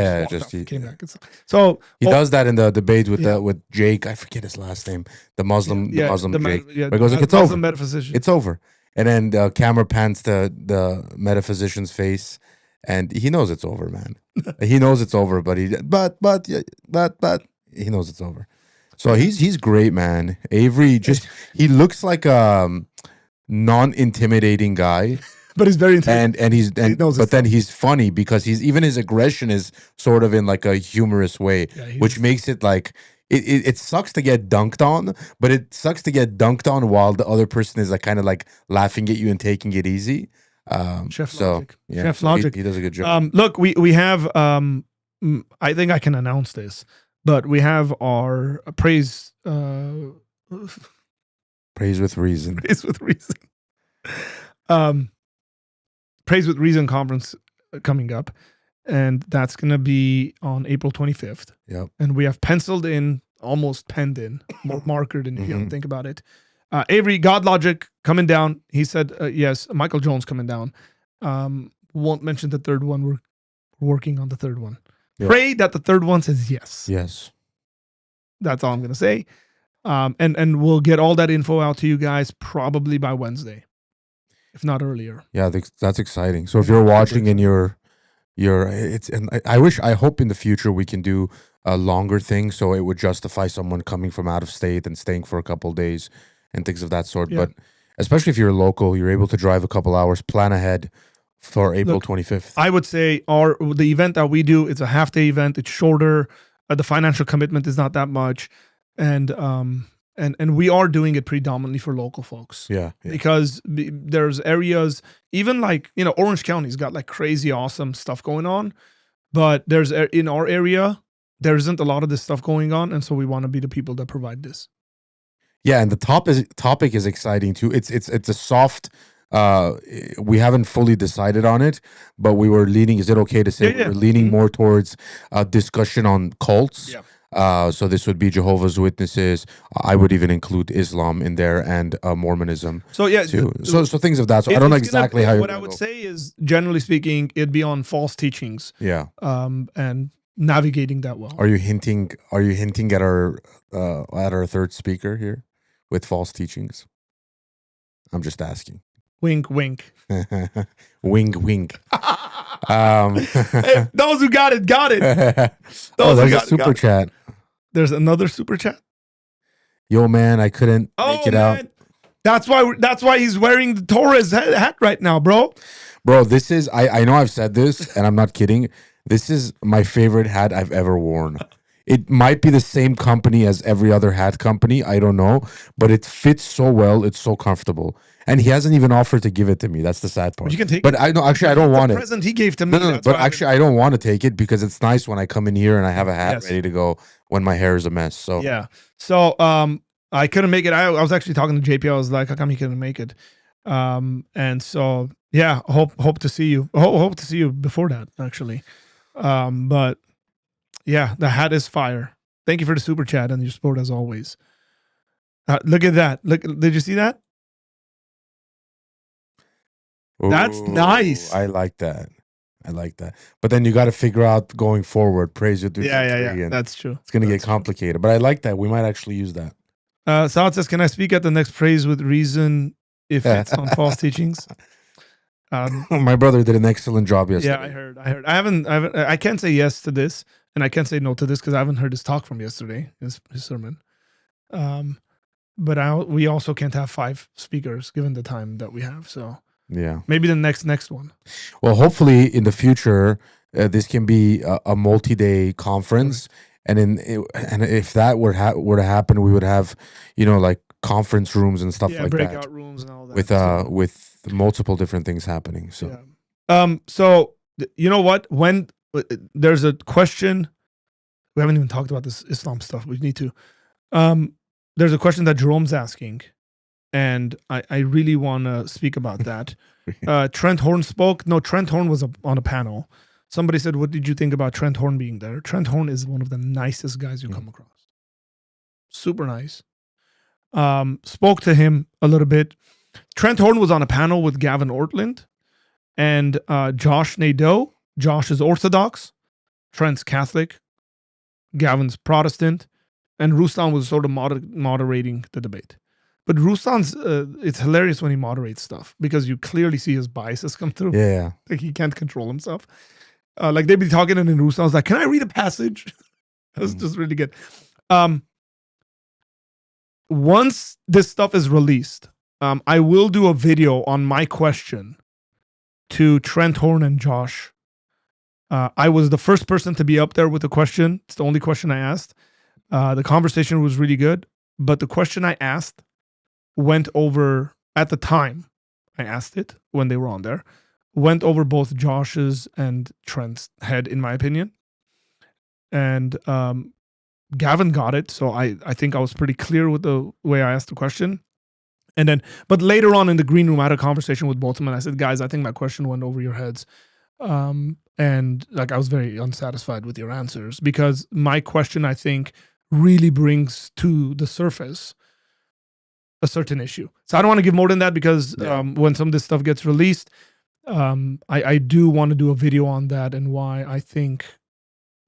He came back. So he does that in the debate with Jake. I forget his last name. The Muslim Jake. But he goes like, "It's over. Metaphysician. It's over." And then the camera pans to the metaphysician's face, and he knows it's over, man. He knows it's over, but he knows it's over. So he's great, man. Avery he looks like a non-intimidating guy. But he's very intimidating. Then he's funny because even his aggression is sort of in like a humorous way, which makes it like it sucks to get dunked on, but it sucks to get dunked on while the other person is like kind of like laughing at you and taking it easy. Logic. Yeah, Chef Logic. He does a good job. Look, we have I think I can announce this, but we have our praise with reason. Praise with reason. Praise with Reason conference coming up, and that's going to be on April 25th. Yep. And we have penciled in, almost penned in, more markered in if you don't think about it. Avery, God Logic coming down. He said, yes, Michael Jones coming down. Won't mention the third one. We're working on the third one. Yep. Pray that the third one says yes. Yes. That's all I'm going to say. And we'll get all that info out to you guys probably by Wednesday, if not earlier. Yeah, that's exciting. So if you're watching and I hope in the future we can do a longer thing so it would justify someone coming from out of state and staying for a couple of days and things of that sort. Yeah. But especially if you're local, you're able to drive a couple hours, plan ahead for April 25th. I would say the event that we do, it's a half-day event. It's shorter. The financial commitment is not that much, and we are doing it predominantly for local folks. Yeah. Because there's areas, even like, Orange County's got like crazy awesome stuff going on, but there's in our area there isn't a lot of this stuff going on, and so we want to be the people that provide this. Yeah, and the topic is exciting too. It's a soft. We haven't fully decided on it, but we were leaning. Is it okay to say we were leaning more towards a discussion on cults? Yeah. So this would be Jehovah's Witnesses. I would even include Islam in there and Mormonism. So yeah, too. So things of that. So I don't know exactly how. What I would say is, generally speaking, it'd be on false teachings. Yeah. And navigating that well. Are you hinting at our third speaker here with false teachings? I'm just asking. Wink, wink. Wink, wink. Hey, those who got it, got it. There's a super chat. There's another super chat. Yo, man, I couldn't make it out. That's why he's wearing the Torres hat right now, bro. Bro, this is I know I've said this, and I'm not kidding. This is my favorite hat I've ever worn. It might be the same company as every other hat company. I don't know, but it fits so well. It's so comfortable. And he hasn't even offered to give it to me. That's the sad part. But you can take it. But I don't want it. The present he gave to me. No, but actually, I don't want to take it because it's nice when I come in here and I have a hat ready to go when my hair is a mess. So yeah. So I couldn't make it. I was actually talking to JP. I was like, how come he couldn't make it? And so yeah, hope to see you. Hope to see you before that, actually. But yeah, the hat is fire. Thank you for the super chat and your support as always. Look at that. Look, did you see that? Ooh, that's nice. I like that. But then you got to figure out going forward. Praise you. Yeah. That's true. It's going to get complicated. But I like that. We might actually use that. Saad says, can I speak at the next Praise with Reason if it's on false teachings? My brother did an excellent job yesterday. Yeah, I heard. I can't say yes to this, and I can't say no to this because I haven't heard his talk from yesterday, his sermon. But we also can't have 5 speakers given the time that we have. So yeah, maybe the next one. Well, hopefully in the future, this can be a multi-day conference, and if that were to happen, we would have, like conference rooms and stuff like breakout that, rooms and all that. with multiple different things happening. So So you know what? When there's a question, we haven't even talked about this Islam stuff. We need to. There's a question that Jerome's asking, and I really want to speak about that. Trent Horn spoke. No, Trent Horn was on a panel. Somebody said, what did you think about Trent Horn being there? Trent Horn is one of the nicest guys you come across. Super nice. Spoke to him a little bit. Trent Horn was on a panel with Gavin Ortland and Josh Nadeau. Josh is Orthodox. Trent's Catholic. Gavin's Protestant. And Ruslan was sort of moderating the debate. But Ruslan's, it's hilarious when he moderates stuff because you clearly see his biases come through. Yeah. Like he can't control himself. Like they'd be talking and then Ruslan's like, can I read a passage? That's just really good. Once this stuff is released, I will do a video on my question to Trent Horn and Josh. I was the first person to be up there with the question. It's the only question I asked. The conversation was really good, but the question I asked went over, at the time I asked it when they were on there, went over both Josh's and Trent's head, in my opinion. And Gavin got it, so I think I was pretty clear with the way I asked the question. And then, but later on in the green room, I had a conversation with both of them, and I said, guys, I think my question went over your heads. And like I was very unsatisfied with your answers because my question, I think, really brings to the surface a certain issue. So I don't want to give more than that because when some of this stuff gets released, I do want to do a video on that and why I think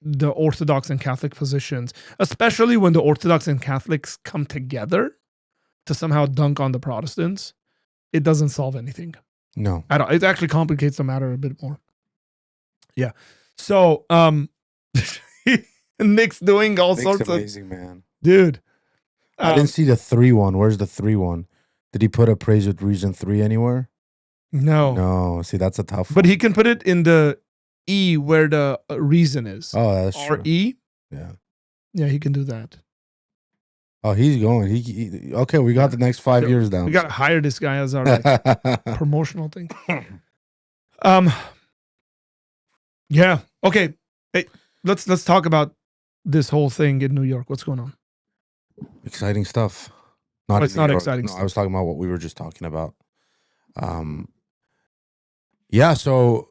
the Orthodox and Catholic positions, especially when the Orthodox and Catholics come together to somehow dunk on the Protestants, it doesn't solve anything. No. At all. It actually complicates the matter a bit more. Yeah. So Nick's doing all Nick's sorts amazing, man. Dude. I didn't see the 3 one. Where's the 3 one? Did he put a Praise with Reason 3 anywhere? No. No. See, that's a tough one. But he can put it in the E where the reason is. Oh, that's true. R-E. Yeah. Yeah, he can do that. Oh, he's going. Okay, we got the next 5 years down. We got to hire this guy as our promotional thing. Yeah. Okay. Hey, let's talk about this whole thing in New York. What's going on? Exciting stuff. It's not exciting. No, I was talking about what we were just talking about. Yeah. So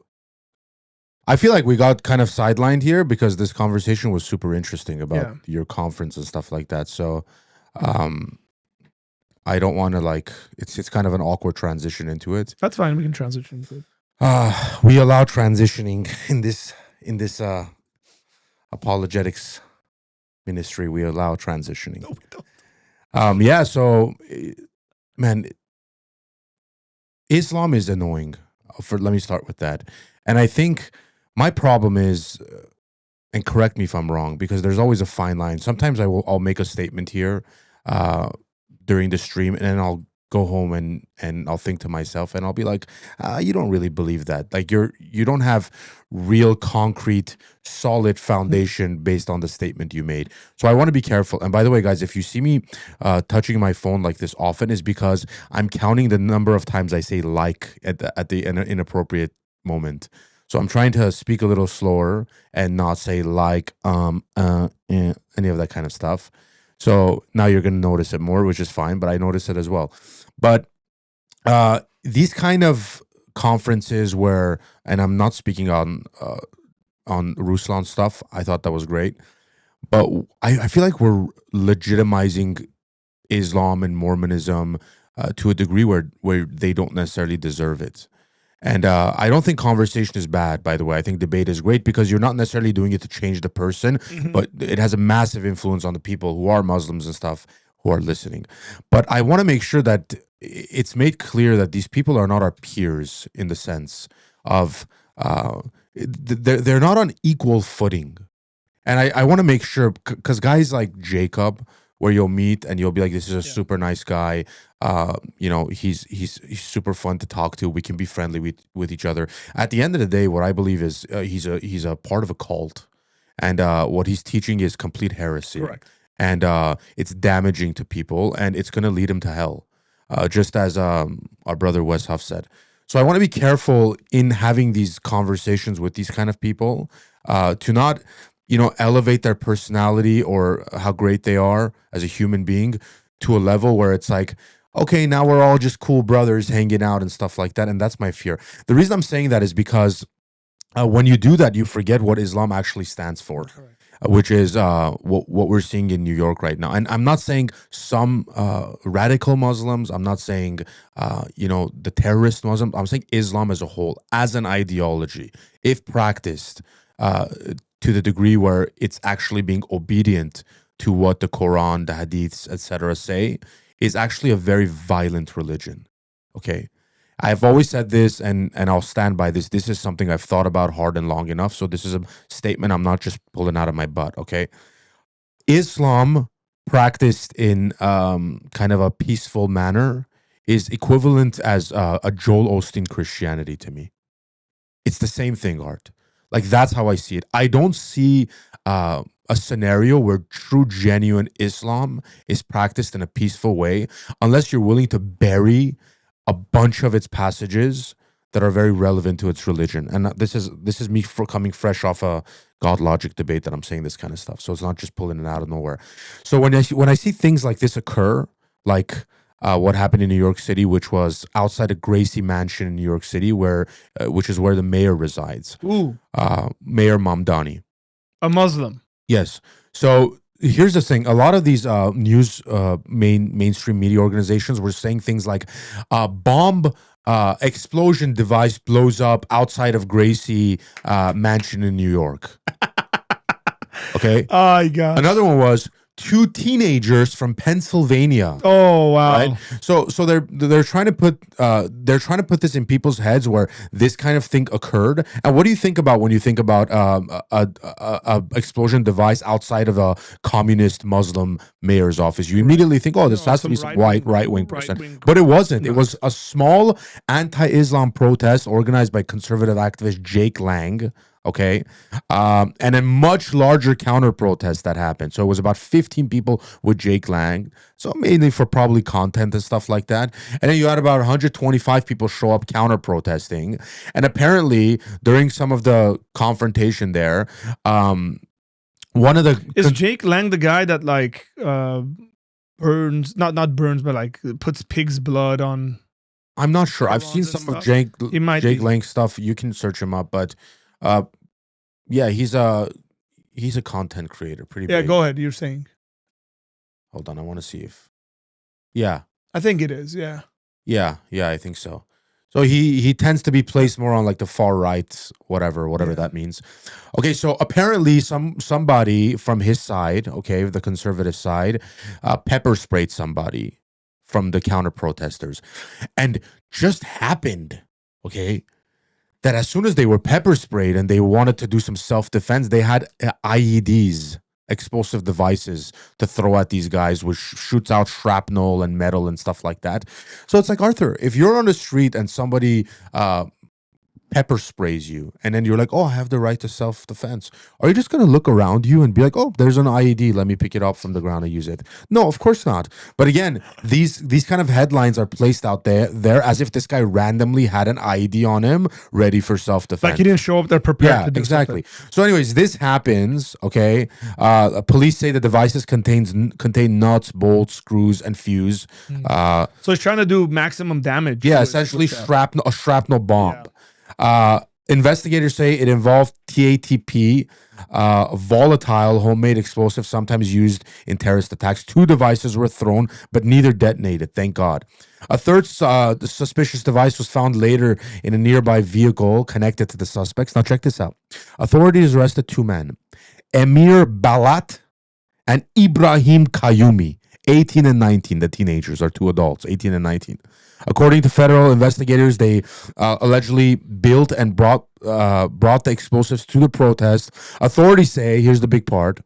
I feel like we got kind of sidelined here because this conversation was super interesting about your conference and stuff like that. So, I don't want to it's kind of an awkward transition into it. That's fine. We can transition into it. We allow transitioning in this apologetics ministry. We allow transitioning. No, we don't. Yeah. So, man, Islam is annoying. Let me start with that. And I think my problem is, and correct me if I'm wrong, because there's always a fine line. Sometimes I'll make a statement here during the stream, and then I'll go home and I'll think to myself, and I'll be like, you don't really believe that. Like you don't have real, concrete, solid foundation based on the statement you made. So I want to be careful. And by the way, guys, if you see me touching my phone like this often, is because I'm counting the number of times I say like at the inappropriate moment. So I'm trying to speak a little slower and not say like, any of that kind of stuff. So now you're going to notice it more, which is fine, but I notice it as well. But these kind of conferences where, and I'm not speaking on Ruslan stuff, I thought that was great, but I feel like we're legitimizing Islam and Mormonism to a degree where they don't necessarily deserve it. And I don't think conversation is bad, by the way. I think debate is great because you're not necessarily doing it to change the person, but it has a massive influence on the people who are Muslims and stuff who are listening. But I want to make sure that it's made clear that these people are not our peers in the sense of they're not on equal footing. And I want to make sure, because guys like Jacob, where you'll meet and you'll be like, this is a super nice guy. He's super fun to talk to. We can be friendly with each other. At the end of the day, what I believe is he's a part of a cult, and what he's teaching is complete heresy. Correct. And it's damaging to people, and it's going to lead him to hell, just as our brother Wes Huff said. So I want to be careful in having these conversations with these kind of people, to not elevate their personality or how great they are as a human being to a level where it's like, okay, now we're all just cool brothers hanging out and stuff like that. And that's my fear. The reason I'm saying that is because when you do that, you forget what Islam actually stands for. Correct. Which is what we're seeing in New York right now. And I'm not saying some radical Muslims. I'm not saying, the terrorist Muslims. I'm saying Islam as a whole, as an ideology, if practiced to the degree where it's actually being obedient to what the Quran, the Hadiths, etc. say, is actually a very violent religion. Okay? I've always said this, and I'll stand by this. This is something I've thought about hard and long enough. So this is a statement I'm not just pulling out of my butt, okay? Islam practiced in kind of a peaceful manner is equivalent as a Joel Osteen Christianity to me. It's the same thing, Art. Like, that's how I see it. I don't see a scenario where true, genuine Islam is practiced in a peaceful way unless you're willing to bury a bunch of its passages that are very relevant to its religion. And this is me coming fresh off a God logic debate that I'm saying this kind of stuff. So it's not just pulling it out of nowhere. So when I see things like this occur, like what happened in New York City, which was outside a Gracie mansion in New York City, which is where the mayor resides. Ooh. Mayor Mamdani. A Muslim. Yes. So here's the thing. A lot of these mainstream media organizations were saying things like bomb explosion device blows up outside of Gracie mansion in New York. Okay. Oh, my God. Another one was 2 teenagers from Pennsylvania. Oh, wow. Right? So they're trying to put this in people's heads where this kind of thing occurred. And what do you think about when you think about a explosion device outside of a communist Muslim mayor's office? You immediately think, oh, this has to be some right-wing person. But it wasn't. It was a small anti-Islam protest organized by conservative activist Jake Lang. Okay. And a much larger counter protest that happened. So it was about 15 people with Jake Lang. So mainly for probably content and stuff like that. And then you had about 125 people show up counter protesting. And apparently during some of the confrontation there, one of the Is Jake Lang the guy that like burns, not burns, but like puts pig's blood on? I'm not sure. I've seen some of Jake Lang stuff. You can search him up, but yeah, he's a content creator. Pretty big. Go ahead. You're saying. Hold on, I want to see if. Yeah, I think it is. Yeah. Yeah, I think so. So he tends to be placed more on like the far right, whatever that means. Okay, so apparently somebody from his side, okay, the conservative side, pepper sprayed somebody from the counter protesters, and just happened, okay, that as soon as they were pepper sprayed and they wanted to do some self-defense, they had IEDs, explosive devices, to throw at these guys, which shoots out shrapnel and metal and stuff like that. So it's like, Arthur, if you're on the street and somebody pepper sprays you, and then you're like, oh, I have the right to self-defense, are you just going to look around you and be like, oh, there's an IED, let me pick it up from the ground and use it? No, of course not. But again, these kind of headlines are placed out there as if this guy randomly had an IED on him ready for self-defense. Like he didn't show up there prepared to do exactly something. So anyways, this happens, okay? Police say the devices contain nuts, bolts, screws, and fuse. So he's trying to do maximum damage. Yeah, essentially a shrapnel bomb. Yeah. Investigators say it involved TATP, volatile homemade explosive, sometimes used in terrorist attacks. 2 devices were thrown, but neither detonated, thank God. A third suspicious device was found later in a nearby vehicle connected to the suspects. Now check this out. Authorities arrested 2 men, Emir Balat and Ibrahim Kayumi, 18 and 19. The teenagers are 2 adults, 18 and 19. According to federal investigators, they allegedly built and brought the explosives to the protest. Authorities say, here's the big part,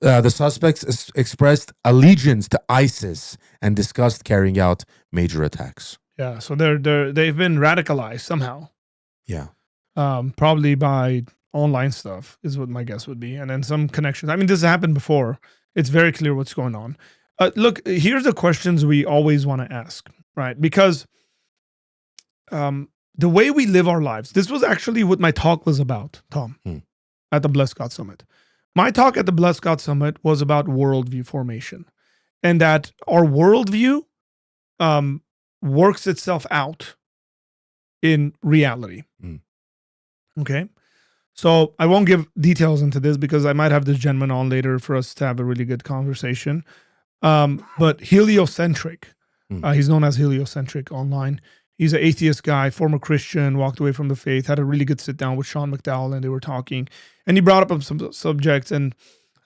the suspects expressed allegiance to ISIS and discussed carrying out major attacks. Yeah, so they've been radicalized somehow. Yeah. Probably by online stuff is what my guess would be. And then some connections. I mean, this has happened before. It's very clear what's going on. Look, here's the questions we always want to ask. Right, because the way we live our lives, this was actually what my talk was about, Tom, at the Blessed God Summit. My talk at the Blessed God Summit was about worldview formation, and that our worldview works itself out in reality. Okay, so I won't give details into this because I might have this gentleman on later for us to have a really good conversation. But heliocentric. He's known as heliocentric online. He's an atheist guy, former Christian, walked away from the faith, had a really good sit down with Sean McDowell, and they were talking. And he brought up some subjects. And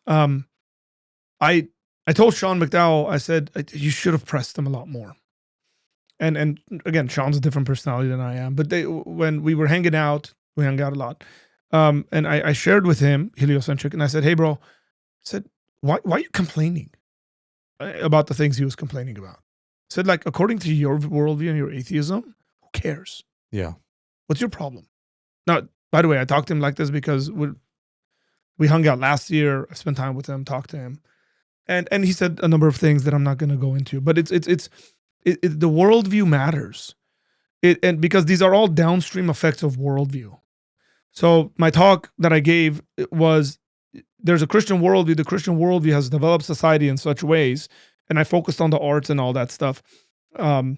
I told Sean McDowell, I said, you should have pressed him a lot more. And again, Sean's a different personality than I am. But when we were hanging out, we hung out a lot. And I shared with him heliocentric, and I said, hey, bro, I said, why are you complaining about the things he was complaining about? Said, like, according to your worldview and your atheism, who cares? Yeah. What's your problem? Now, by the way, I talked to him like this because we hung out last year. I spent time with him, talked to him. And he said a number of things that I'm not going to go into. But it's the worldview matters. And because these are all downstream effects of worldview. So my talk that I gave was, there's a Christian worldview. The Christian worldview has developed society in such ways. And I focused on the arts and all that stuff, and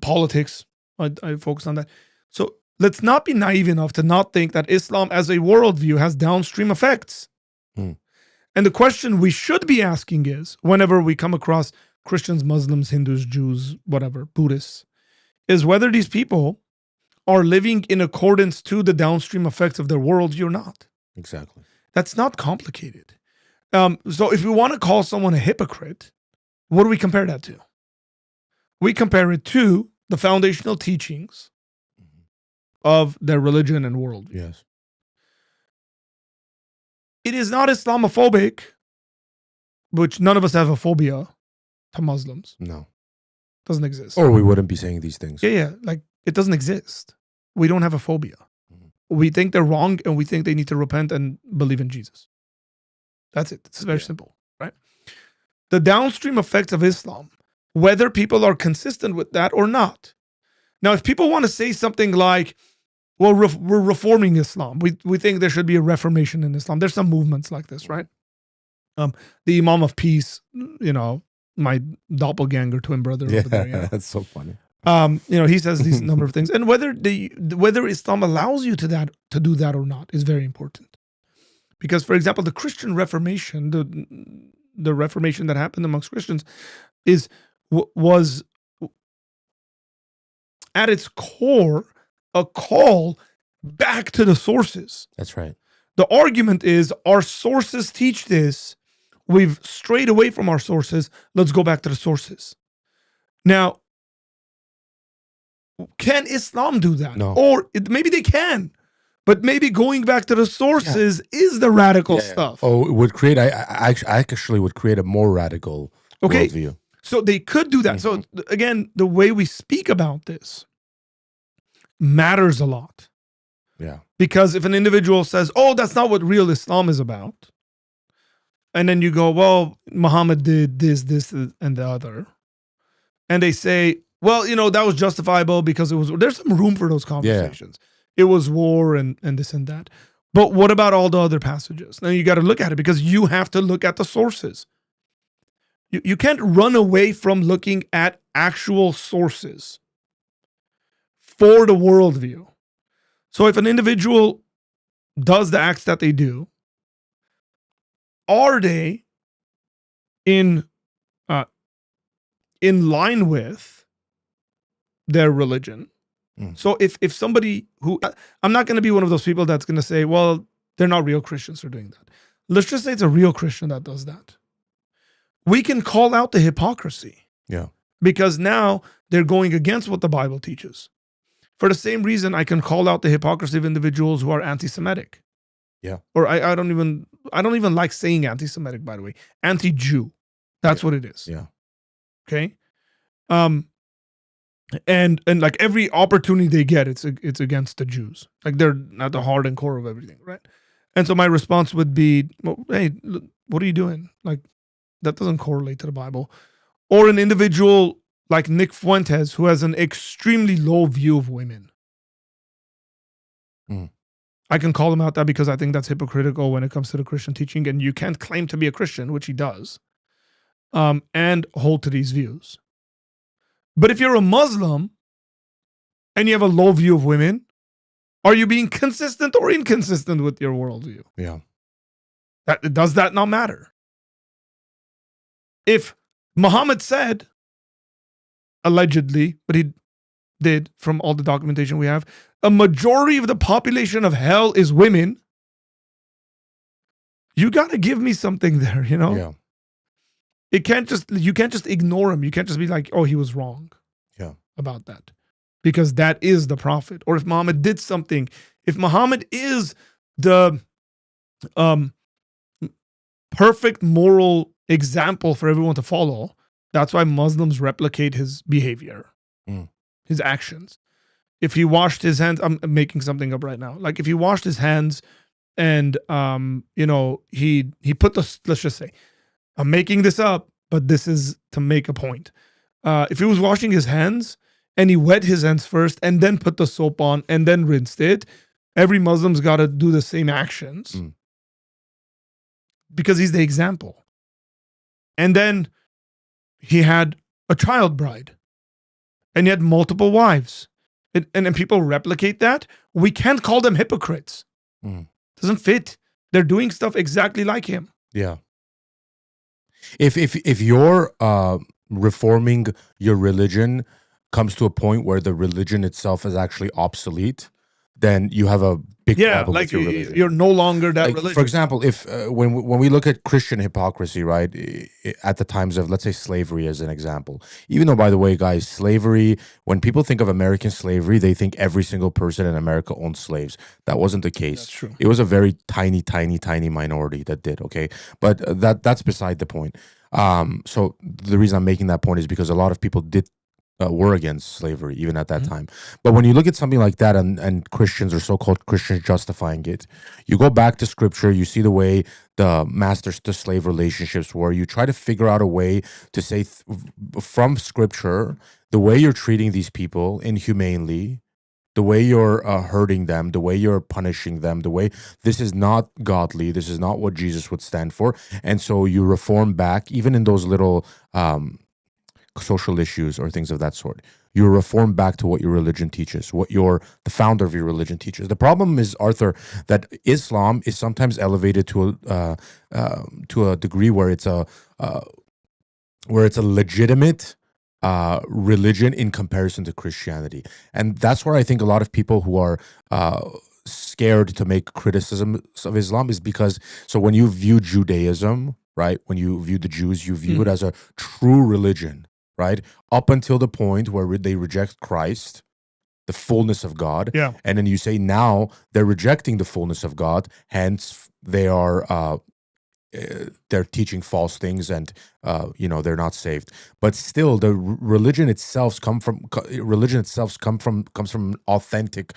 politics. I focused on that. So let's not be naive enough to not think that Islam as a worldview has downstream effects. And the question we should be asking is, whenever we come across Christians, Muslims, Hindus, Jews, whatever, Buddhists, is whether these people are living in accordance to the downstream effects of their worldview or not. Exactly. That's not complicated. So if we want to call someone a hypocrite, what do we compare that to? We compare it to the foundational teachings of their religion and worldview. Yes. It is not Islamophobic, which none of us have a phobia to Muslims. No. Doesn't exist. Or we wouldn't be saying these things. Yeah. Like, it doesn't exist. We don't have a phobia. we think they're wrong and we think they need to repent and believe in Jesus. That's it. It's very simple, right? The downstream effects of Islam, whether people are consistent with that or not. Now, if people want to say something like, well, we're reforming Islam. We think there should be a reformation in Islam. There's some movements like this, right? The Imam of Peace, my doppelganger twin brother over there. That's so funny. He says these number of things, and whether Islam allows you to do that or not is very important. Because, for example, the Christian Reformation, the Reformation that happened amongst Christians, was at its core a call back to the sources. That's right. The argument is our sources teach this. We've strayed away from our sources. Let's go back to the sources. Now, can Islam do that? No. Or maybe they can, but maybe going back to the sources is the radical stuff. Oh, it would create, I actually would create a more radical worldview. So they could do that. So again, the way we speak about this matters a lot. Yeah. Because if an individual says, oh, that's not what real Islam is about, and then you go, well, Muhammad did this, and the other, and they say, well, that was justifiable because there's some room for those conversations. Yeah. It was war and this and that. But what about all the other passages? Now you got to look at it because you have to look at the sources. You can't run away from looking at actual sources for the worldview. So if an individual does the acts that they do, are they in line with their religion? So if somebody who, I'm not going to be one of those people that's going to say, well, they're not real Christians for doing that. Let's just say it's a real Christian that does that. We can call out the hypocrisy. Yeah. Because now they're going against what the Bible teaches. For the same reason, I can call out the hypocrisy of individuals who are anti-Semitic. Yeah. Or I don't even like saying anti-Semitic, by the way. Anti-Jew. That's what it is. Yeah. Okay. And like every opportunity they get, it's against the Jews. Like they're at the heart and core of everything, right? And so my response would be, well, hey, what are you doing? Like that doesn't correlate to the Bible. Or an individual like Nick Fuentes, who has an extremely low view of women. I can call him out that because I think that's hypocritical when it comes to the Christian teaching, and you can't claim to be a Christian, which he does, and hold to these views. But if you're a Muslim and you have a low view of women, are you being consistent or inconsistent with your worldview? Yeah. Does that not matter? If Muhammad said, allegedly, but he did from all the documentation we have, a majority of the population of hell is women, you got to give me something there, Yeah. You can't just ignore him. You can't just be like, oh, he was wrong about that. Because that is the prophet. Or if Muhammad did something, if Muhammad is the perfect moral example for everyone to follow, that's why Muslims replicate his behavior, his actions. If he washed his hands, I'm making something up right now. Like if he washed his hands and, he put let's just say, I'm making this up, but this is to make a point. If he was washing his hands and he wet his hands first and then put the soap on and then rinsed it, every Muslim's got to do the same actions because he's the example. And then he had a child bride and he had multiple wives. And people replicate that. We can't call them hypocrites. Doesn't fit. They're doing stuff exactly like him. Yeah. If you're reforming your religion comes to a point where the religion itself is actually obsolete, then you have a big problem like with your religion. You're no longer that religion. For example, if when we look at Christian hypocrisy, right, at the times of, let's say, slavery as an example, even though, by the way, guys, slavery, when people think of American slavery, they think every single person in America owned slaves. That wasn't the case. That's true. It was a very tiny minority that did, okay? But that's beside the point. So the reason I'm making that point is because a lot of people did were against slavery even at that time. But when you look at something like that, and Christians or so-called Christians justifying it, you go back to scripture, you see the way the master to slave relationships were. You try to figure out a way to say from scripture, the way you're treating these people inhumanely, the way you're hurting them, the way you're punishing them, the way this is not godly, this is not what Jesus would stand for. And so you reform back, even in those little social issues or things of that sort. You reform back to what your religion teaches, what the founder of your religion teaches. The problem is, Arthur, that Islam is sometimes elevated to a degree where it's a legitimate religion in comparison to Christianity. And that's where I think a lot of people who are scared to make criticisms of Islam is because, so when you view Judaism, right, when you view the Jews, you view it as a true religion, right, up until the point where they reject Christ, the fullness of God. Yeah. And then you say now they're rejecting the fullness of God, hence they are they're teaching false things, and they're not saved. But still, the religion itself comes from an authentic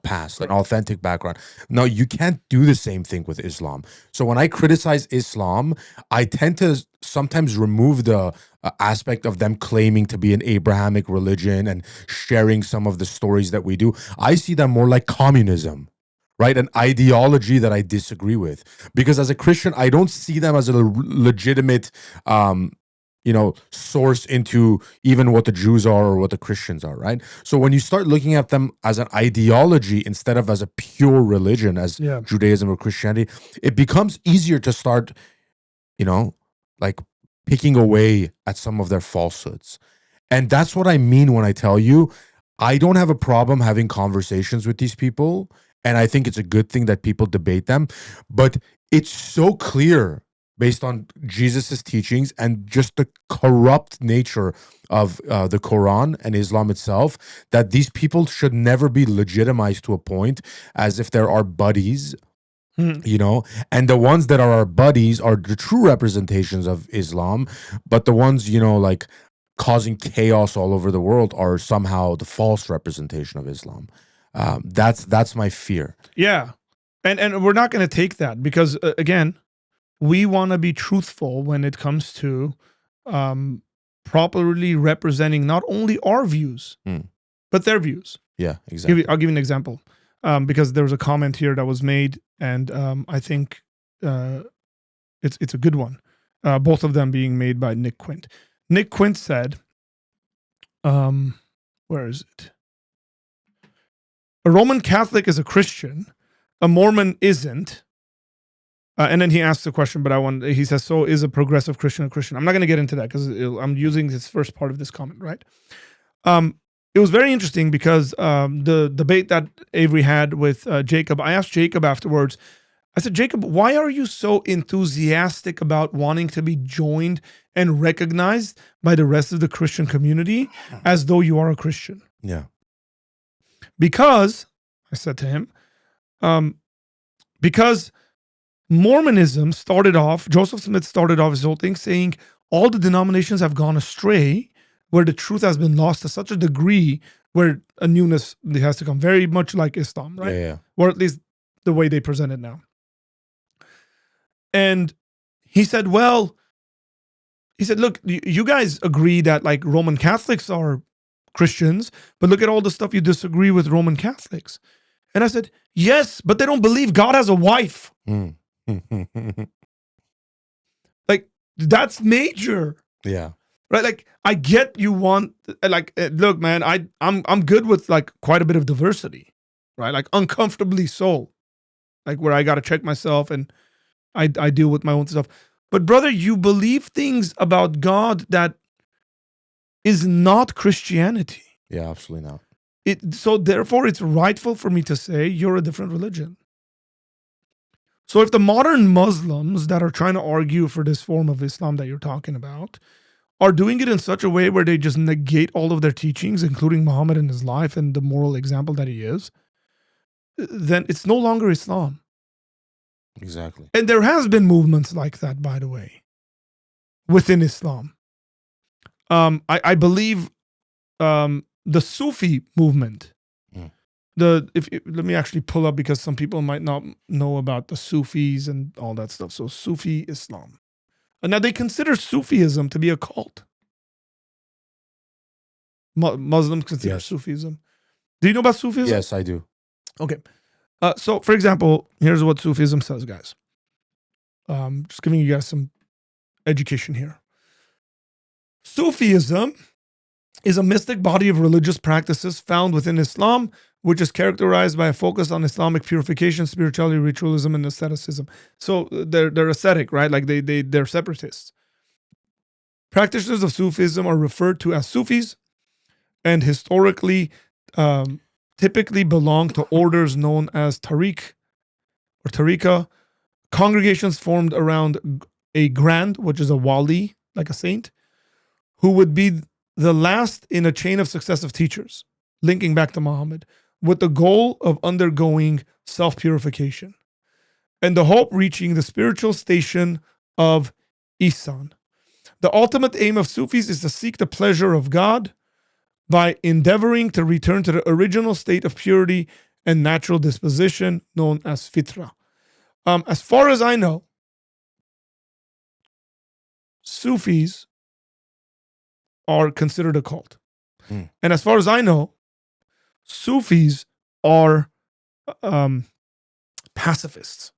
past, an authentic background. Now, you can't do the same thing with Islam. So when I criticize Islam, I tend to sometimes remove the aspect of them claiming to be an Abrahamic religion and sharing some of the stories that we do. I see them more like communism, right? An ideology that I disagree with. Because as a Christian, I don't see them as a legitimate, source into even what the Jews are or what the Christians are, right? So when you start looking at them as an ideology instead of as a pure religion, as Judaism or Christianity, it becomes easier to start, like picking away at some of their falsehoods. And that's what I mean when I tell you, I don't have a problem having conversations with these people. And I think it's a good thing that people debate them. But it's so clear based on Jesus's teachings and just the corrupt nature of the Quran and Islam itself, that these people should never be legitimized to a point as if there are buddies, and the ones that are our buddies are the true representations of Islam, but the ones, like causing chaos all over the world are somehow the false representation of Islam. That's my fear. Yeah. And we're not going to take that because, again, we want to be truthful when it comes to properly representing not only our views, but their views. Yeah, exactly. I'll give you an example because there was a comment here that was made, and I think it's a good one. Both of them being made by Nick Quint. Nick Quint said, where is it? A Roman Catholic is a Christian, a Mormon isn't. And then he asks the question, he says, so is a progressive Christian a Christian? I'm not going to get into that because I'm using this first part of this comment, right? It was very interesting because the debate that Avery had with Jacob, I asked Jacob afterwards, I said, Jacob, why are you so enthusiastic about wanting to be joined and recognized by the rest of the Christian community as though you are a Christian? Yeah. Because, I said to him, because Mormonism started off, Joseph Smith started off his whole thing saying all the denominations have gone astray, where the truth has been lost to such a degree where a newness has to come, very much like Islam, right? Yeah. Or at least the way they present it now. And he said, look, you guys agree that like Roman Catholics are Christians, but look at all the stuff you disagree with Roman Catholics. And I said, yes, but they don't believe God has a wife. Like, that's major. Yeah. Right? Like, I get you want, like, look, man, I'm good with like quite a bit of diversity, right? Like uncomfortably so, like where I got to check myself and I deal with my own stuff. But brother, you believe things about God that is not Christianity. Yeah, absolutely not. So therefore, it's rightful for me to say you're a different religion. So if the modern Muslims that are trying to argue for this form of Islam that you're talking about are doing it in such a way where they just negate all of their teachings, including Muhammad and his life and the moral example that he is, then it's no longer Islam. Exactly. And there has been movements like that, by the way, within Islam. I believe the Sufi movement. Mm. Let me actually pull up, because some people might not know about the Sufis and all that stuff. So Sufi Islam. And now they consider Sufism to be a cult. Muslims consider Yes. Sufism. Do you know about Sufism? Yes, I do. Okay. So, for example, here's what Sufism says, guys. Just giving you guys some education here. Sufism is a mystic body of religious practices found within Islam, which is characterized by a focus on Islamic purification, spirituality, ritualism, and asceticism. So they're ascetic, right? Like they're separatists. Practitioners of Sufism are referred to as Sufis, and historically, typically belong to orders known as Tariq or Tariqa, congregations formed around a grand, which is a wali, like a saint, who would be the last in a chain of successive teachers, linking back to Muhammad, with the goal of undergoing self-purification and the hope reaching the spiritual station of Ihsan. The ultimate aim of Sufis is to seek the pleasure of God by endeavoring to return to the original state of purity and natural disposition known as fitra. As far as I know, Sufis are considered a cult. And as far as I know, Sufis are pacifists.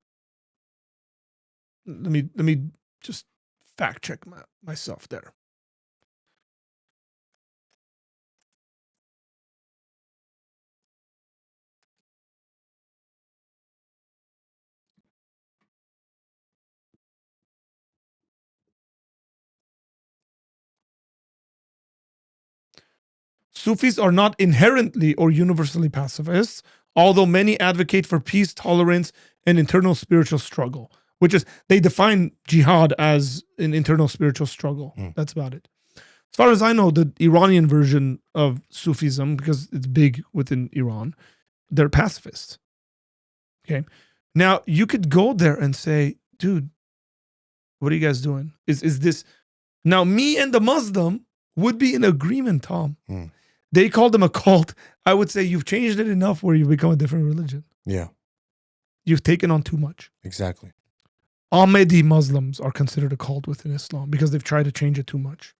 Let me just fact check myself there. Sufis are not inherently or universally pacifists, although many advocate for peace, tolerance, and internal spiritual struggle, which is, they define jihad as an internal spiritual struggle. That's about it. As far as I know, the Iranian version of Sufism, because it's big within Iran, they're pacifists. Okay. Now, you could go there and say, dude, what are you guys doing? Is this... Now, me and the Muslim would be in agreement, Tom. They called them a cult. I would say you've changed it enough where you become a different religion. Yeah. You've taken on too much. Exactly. Ahmadi Muslims are considered a cult within Islam because they've tried to change it too much.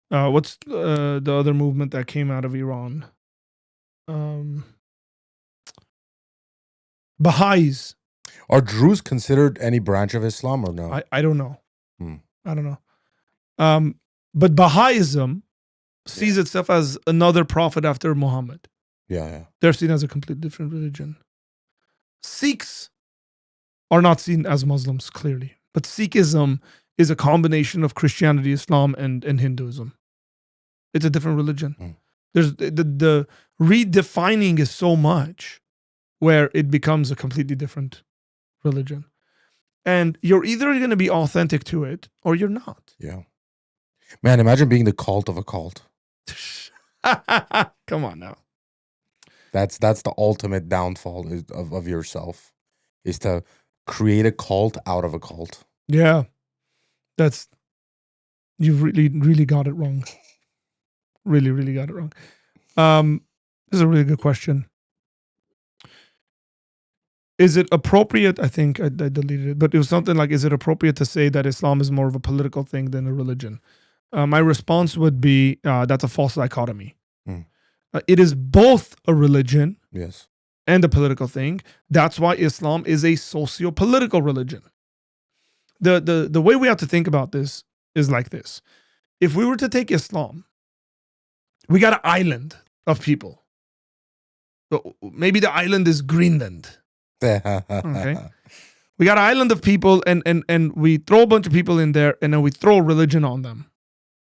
What's the other movement that came out of Iran? Baha'is. Are Druze considered any branch of Islam or no? I don't know. I don't know. But Baha'ism sees itself as another prophet after Muhammad. Yeah. They're seen as a completely different religion. Sikhs are not seen as Muslims, clearly. But Sikhism is a combination of Christianity, Islam, and Hinduism. It's a different religion. There's the redefining is so much where it becomes a completely different religion. And you're either going to be authentic to it or you're not. Yeah. Man, imagine being the cult of a cult. Come on now. That's the ultimate downfall of yourself, is to create a cult out of a cult. Yeah. You've really got it wrong. Really got it wrong. This is a really good question. Is it appropriate? I think I deleted it, but it was something like, is it appropriate to say that Islam is more of a political thing than a religion? My response would be, that's a false dichotomy. It is both a religion, yes, and a political thing. That's why Islam is a socio-political religion. The way we have to think about this is like this. If we were to take Islam, we got an island of people. Maybe the island is Greenland. Okay. We got an island of people, and we throw a bunch of people in there, and then we throw religion on them.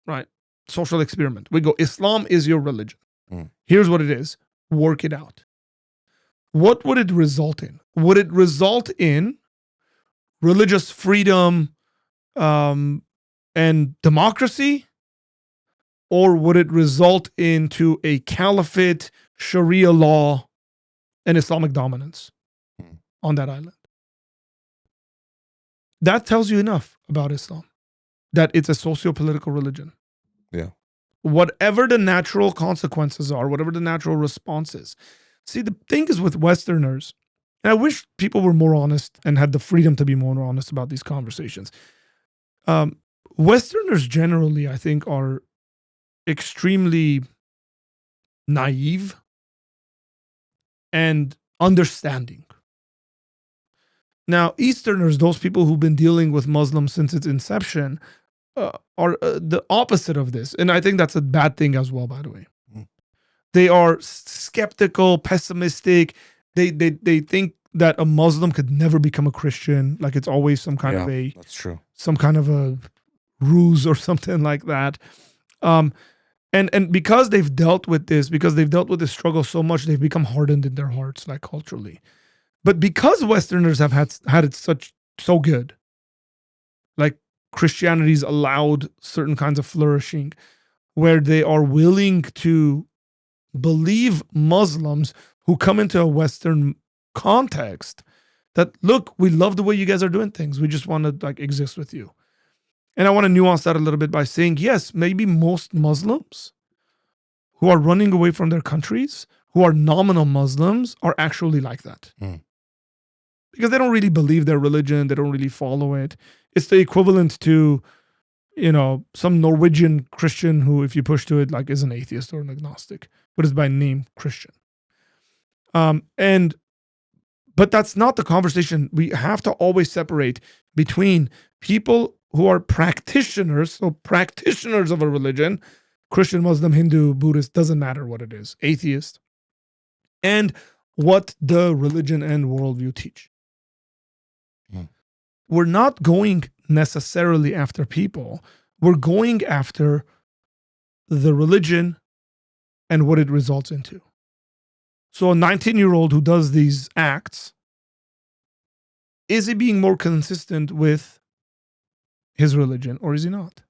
Right? Social experiment. We go, Islam is your religion. Here's what it is. Work it out. What would it result in? Would it result in religious freedom and democracy? Or would it result into a caliphate, Sharia law, and Islamic dominance on that island? That tells you enough about Islam, that it's a socio-political religion. Yeah. Whatever the natural consequences are, whatever the natural response is. See, the thing is with Westerners, and I wish people were more honest and had the freedom to be more honest about these conversations. Westerners generally, I think, are extremely naive and understanding. Now, Easterners, those people who've been dealing with Muslims since its inception, are the opposite of this. And I think that's a bad thing as well, by the way. Mm. They are skeptical, pessimistic. They think that a Muslim could never become a Christian. Like it's always some kind of that's true. some kind of a ruse or something like that. And because they've dealt with this, because they've dealt with this struggle so much, they've become hardened in their hearts, like culturally. But because Westerners have had it so good, like Christianity's allowed certain kinds of flourishing, where they are willing to believe Muslims who come into a Western context that, look, we love the way you guys are doing things. We just want to like exist with you. And I want to nuance that a little bit by saying, yes, maybe most Muslims who are running away from their countries, who are nominal Muslims, are actually like that. Mm. Because they don't really believe their religion. They don't really follow it. It's the equivalent to, some Norwegian Christian who, if you push to it, like is an atheist or an agnostic, but is by name Christian. But that's not the conversation. We have to always separate between people who are practitioners, so practitioners of a religion, Christian, Muslim, Hindu, Buddhist, doesn't matter what it is, atheist, and what the religion and worldview teach. Mm. We're not going necessarily after people. We're going after the religion and what it results into. So a 19-year-old who does these acts, is he being more consistent with his religion or is he not?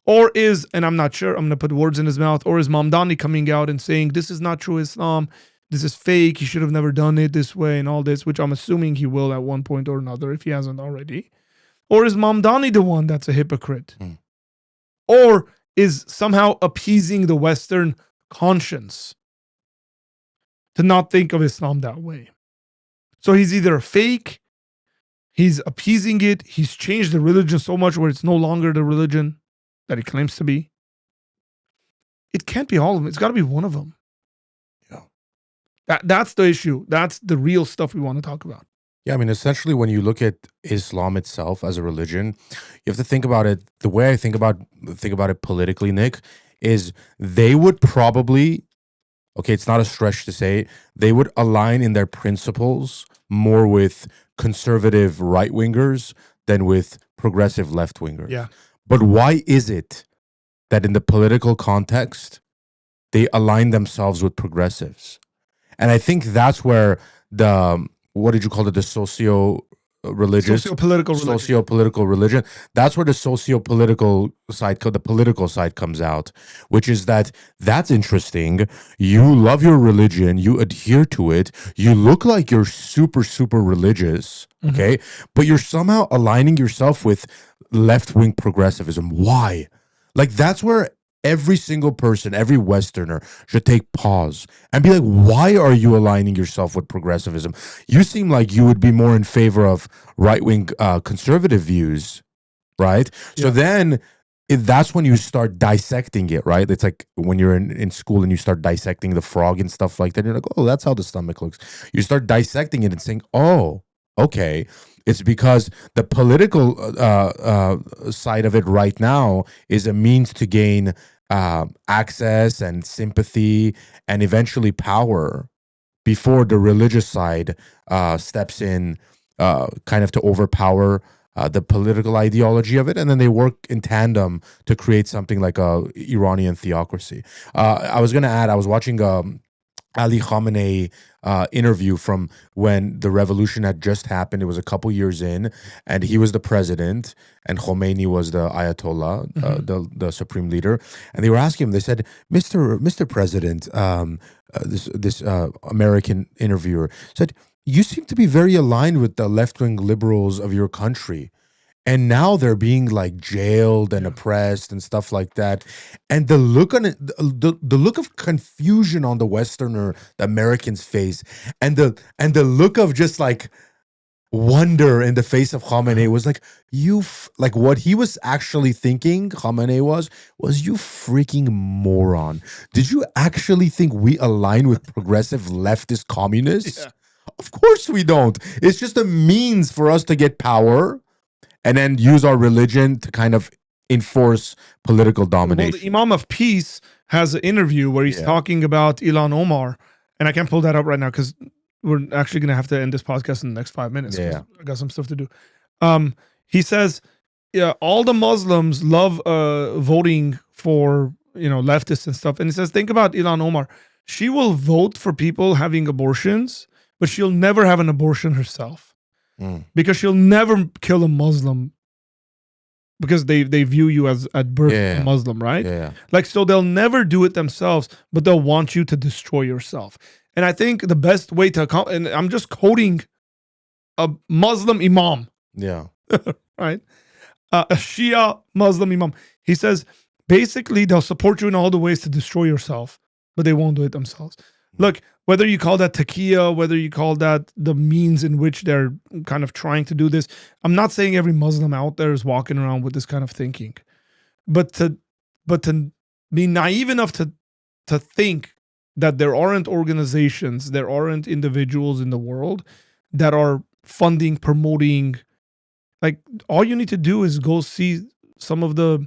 Or is, and I'm not sure, I'm going to put words in his mouth, or is Mamdani coming out and saying, this is not true Islam, this is fake, he should have never done it this way and all this, which I'm assuming he will at one point or another if he hasn't already. Or is Mamdani the one that's a hypocrite? Mm. Or is somehow appeasing the Western conscience to not think of Islam that way? So he's either fake, he's appeasing it, he's changed the religion so much where it's no longer the religion that he claims to be. It can't be all of them. It's got to be one of them. Yeah. That's the issue. That's the real stuff we want to talk about. Yeah, I mean, essentially, when you look at Islam itself as a religion, you have to think about it. The way I think about it politically, Nick, is they would probably, okay, it's not a stretch to say, they would align in their principles more with conservative right-wingers than with progressive left-wingers. Yeah. But why is it that in the political context, they align themselves with progressives? And I think that's where what did you call it? The socio-religious? Socio-political religion. That's where the socio-political side, the political side comes out, which is that's interesting. You love your religion. You adhere to it. You look like you're super, super religious, okay? But you're somehow aligning yourself with left-wing progressivism. Why? Like, that's where every single person, every Westerner should take pause and be like, why are you aligning yourself with progressivism? You seem like you would be more in favor of right-wing conservative views, right? Yeah. So then that's when you start dissecting it, right? It's like when you're in school and you start dissecting the frog and stuff like that. You're like, oh, that's how the stomach looks. You start dissecting it and saying, oh, okay. It's because the political side of it right now is a means to gain access and sympathy and eventually power before the religious side steps in kind of to overpower the political ideology of it. And then they work in tandem to create something like a Iranian theocracy. I was going to add, I was watching Ali Khamenei interview from when the revolution had just happened. It was a couple years in, and he was the president, and Khomeini was the Ayatollah, the supreme leader. And they were asking him. They said, "Mr. President," this American interviewer said, "You seem to be very aligned with the left-wing liberals of your country." and now they're being like jailed and oppressed and stuff like that. And the look on it, the look of confusion on the Westerner, the Americans face, and the look of just like wonder in the face of Khamenei was like, like what he was actually thinking, Khamenei was you freaking moron. Did you actually think we align with progressive leftist communists? Yeah. Of course we don't. It's just a means for us to get power and then use our religion to kind of enforce political domination. Well, the Imam of Peace has an interview where he's talking about Ilhan Omar, and I can't pull that up right now because we're actually going to have to end this podcast in the next 5 minutes. Yeah. I got some stuff to do. He says, yeah, all the Muslims love voting for, leftists and stuff. And he says, think about Ilhan Omar. She will vote for people having abortions, but she'll never have an abortion herself because she'll never kill a Muslim because they view you as at birth a Muslim, right? Yeah. Like, so they'll never do it themselves, but they'll want you to destroy yourself. And I think the best way to, and I'm just quoting a Muslim imam, Yeah. right? A Shia Muslim imam. He says, basically, they'll support you in all the ways to destroy yourself, but they won't do it themselves. Look, whether you call that taqiyya, whether you call that the means in which they're kind of trying to do this, I'm not saying every Muslim out there is walking around with this kind of thinking, but to be naive enough to think that there aren't organizations, there aren't individuals in the world that are funding, promoting. Like, all you need to do is go see some of the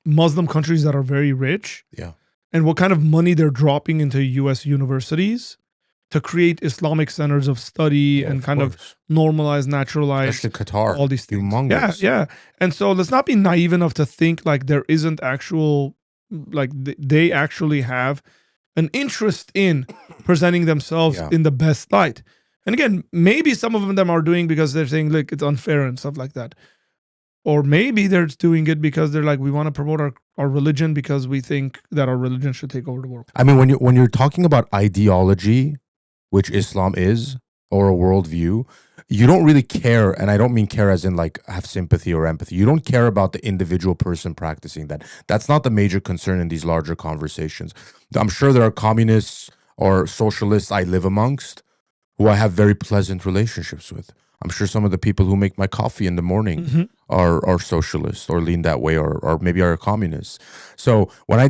Muslim countries that are very rich. Yeah. And what kind of money they're dropping into U.S. universities to create Islamic centers of study and kind of normalize, naturalize. Especially Qatar. All these things. Humongous. Yeah. And so let's not be naive enough to think like there isn't actual, like they actually have an interest in presenting themselves in the best light. And again, maybe some of them are doing because they're saying, look, it's unfair and stuff like that. Or maybe they're doing it because they're like, we want to promote our religion because we think that our religion should take over the world. I mean, when you're talking about ideology, which Islam is, or a worldview, you don't really care, and I don't mean care as in like have sympathy or empathy. You don't care about the individual person practicing that. That's not the major concern in these larger conversations. I'm sure there are communists or socialists I live amongst who I have very pleasant relationships with. I'm sure some of the people who make my coffee in the morning are socialists or lean that way, or maybe are communists. So when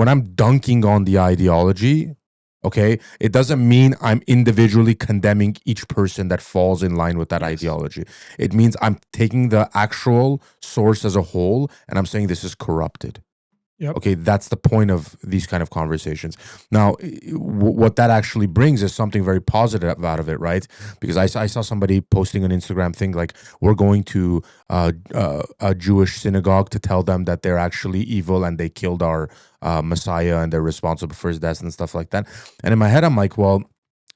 I'm dunking on the ideology, okay, it doesn't mean I'm individually condemning each person that falls in line with that ideology. It means I'm taking the actual source as a whole and I'm saying this is corrupted. Yep. Okay, that's the point of these kind of conversations. Now, what that actually brings is something very positive out of it, right? Because I saw somebody posting an Instagram thing like, we're going to a Jewish synagogue to tell them that they're actually evil and they killed our Messiah and they're responsible for his death and stuff like that. And in my head, I'm like, well,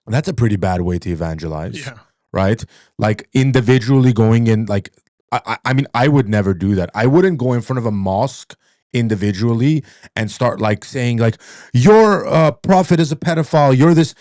that's a pretty bad way to evangelize, right? Like individually going in, like, I mean, I would never do that. I wouldn't go in front of a mosque individually and start like saying like, your prophet is a pedophile, you're this.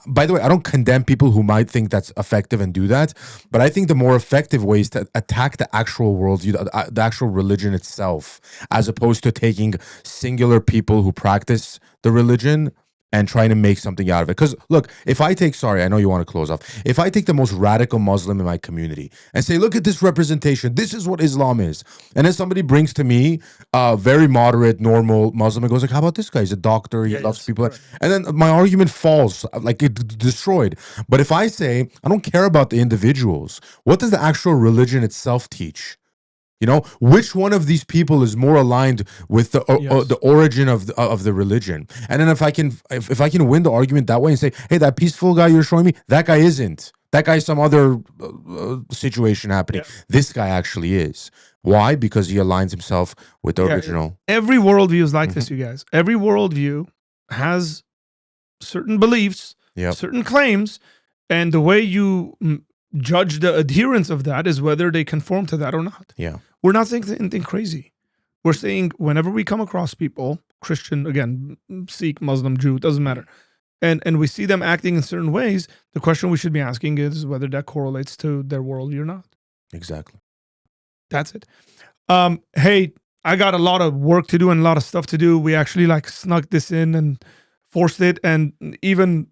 By the way, I don't condemn people who might think that's effective and do that, but I think the more effective way is to attack the actual worldview, the actual religion itself, as opposed to taking singular people who practice the religion and trying to make something out of it. Because look, if I take, sorry, I know you want to close off. If I take the most radical Muslim in my community and say, look at this representation, this is what Islam is. And then somebody brings to me a very moderate, normal Muslim and goes like, how about this guy? He's a doctor, he loves people. Right. And then my argument falls, like it destroyed. But if I say, I don't care about the individuals, what does the actual religion itself teach? You know, which one of these people is more aligned with the origin of the religion? And then if I can win the argument that way and say, hey, that peaceful guy you're showing me, that guy isn't. That guy's some other situation happening. Yeah. This guy actually is. Why? Because he aligns himself with the original. Every worldview is like this, you guys. Every worldview has certain beliefs, certain claims, and the way you judge the adherence of that is whether they conform to that or not. Yeah. We're not saying anything crazy. We're saying whenever we come across people, Christian, again, Sikh, Muslim, Jew, doesn't matter. and we see them acting in certain ways, the question we should be asking is whether that correlates to their worldview or not. Exactly. That's it. Hey, I got a lot of work to do and a lot of stuff to do. We actually like snuck this in and forced it, and even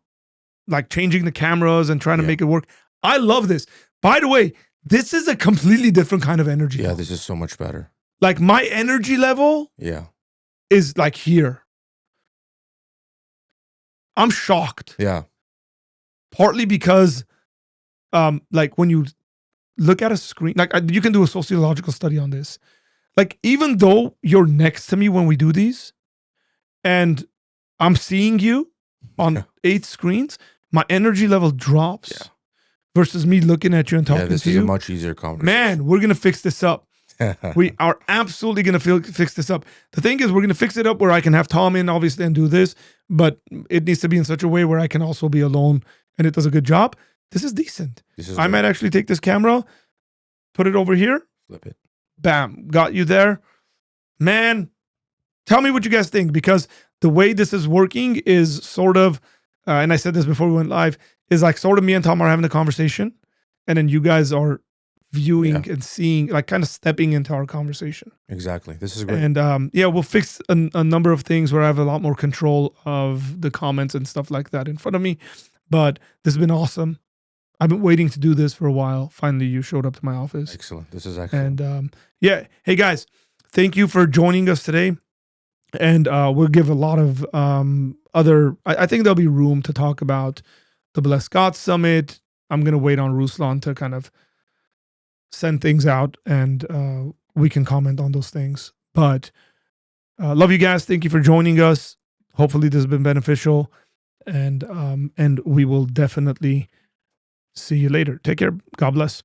like changing the cameras and trying to make it work. I love this. By the way, this is a completely different kind of energy. Yeah, this is so much better. Like my energy level is like here. I'm shocked. Yeah. Partly because like when you look at a screen, like you can do a sociological study on this. Like even though you're next to me when we do these and I'm seeing you on 8 screens, my energy level drops versus me looking at you and talking to you. This is a much easier conversation. Man, we're going to fix this up. We are absolutely going to fix this up. The thing is, we're going to fix it up where I can have Tom in, obviously, and do this, but it needs to be in such a way where I can also be alone and it does a good job. This is decent. I might actually take this camera, put it over here. Flip it. Bam. Got you there. Man, tell me what you guys think, because the way this is working is sort of, and I said this before we went live, is like sort of me and Tom are having a conversation, and then you guys are viewing and seeing, like kind of stepping into our conversation. Exactly. This is great. And we'll fix a number of things where I have a lot more control of the comments and stuff like that in front of me. But this has been awesome. I've been waiting to do this for a while. Finally, you showed up to my office. Excellent. This is excellent. And hey guys, thank you for joining us today. And we'll give a lot of I think there'll be room to talk about the Blessed God Summit. I'm going to wait on Ruslan to kind of send things out, and we can comment on those things. But love you guys. Thank you for joining us. Hopefully this has been beneficial, and we will definitely see you later. Take care. God bless.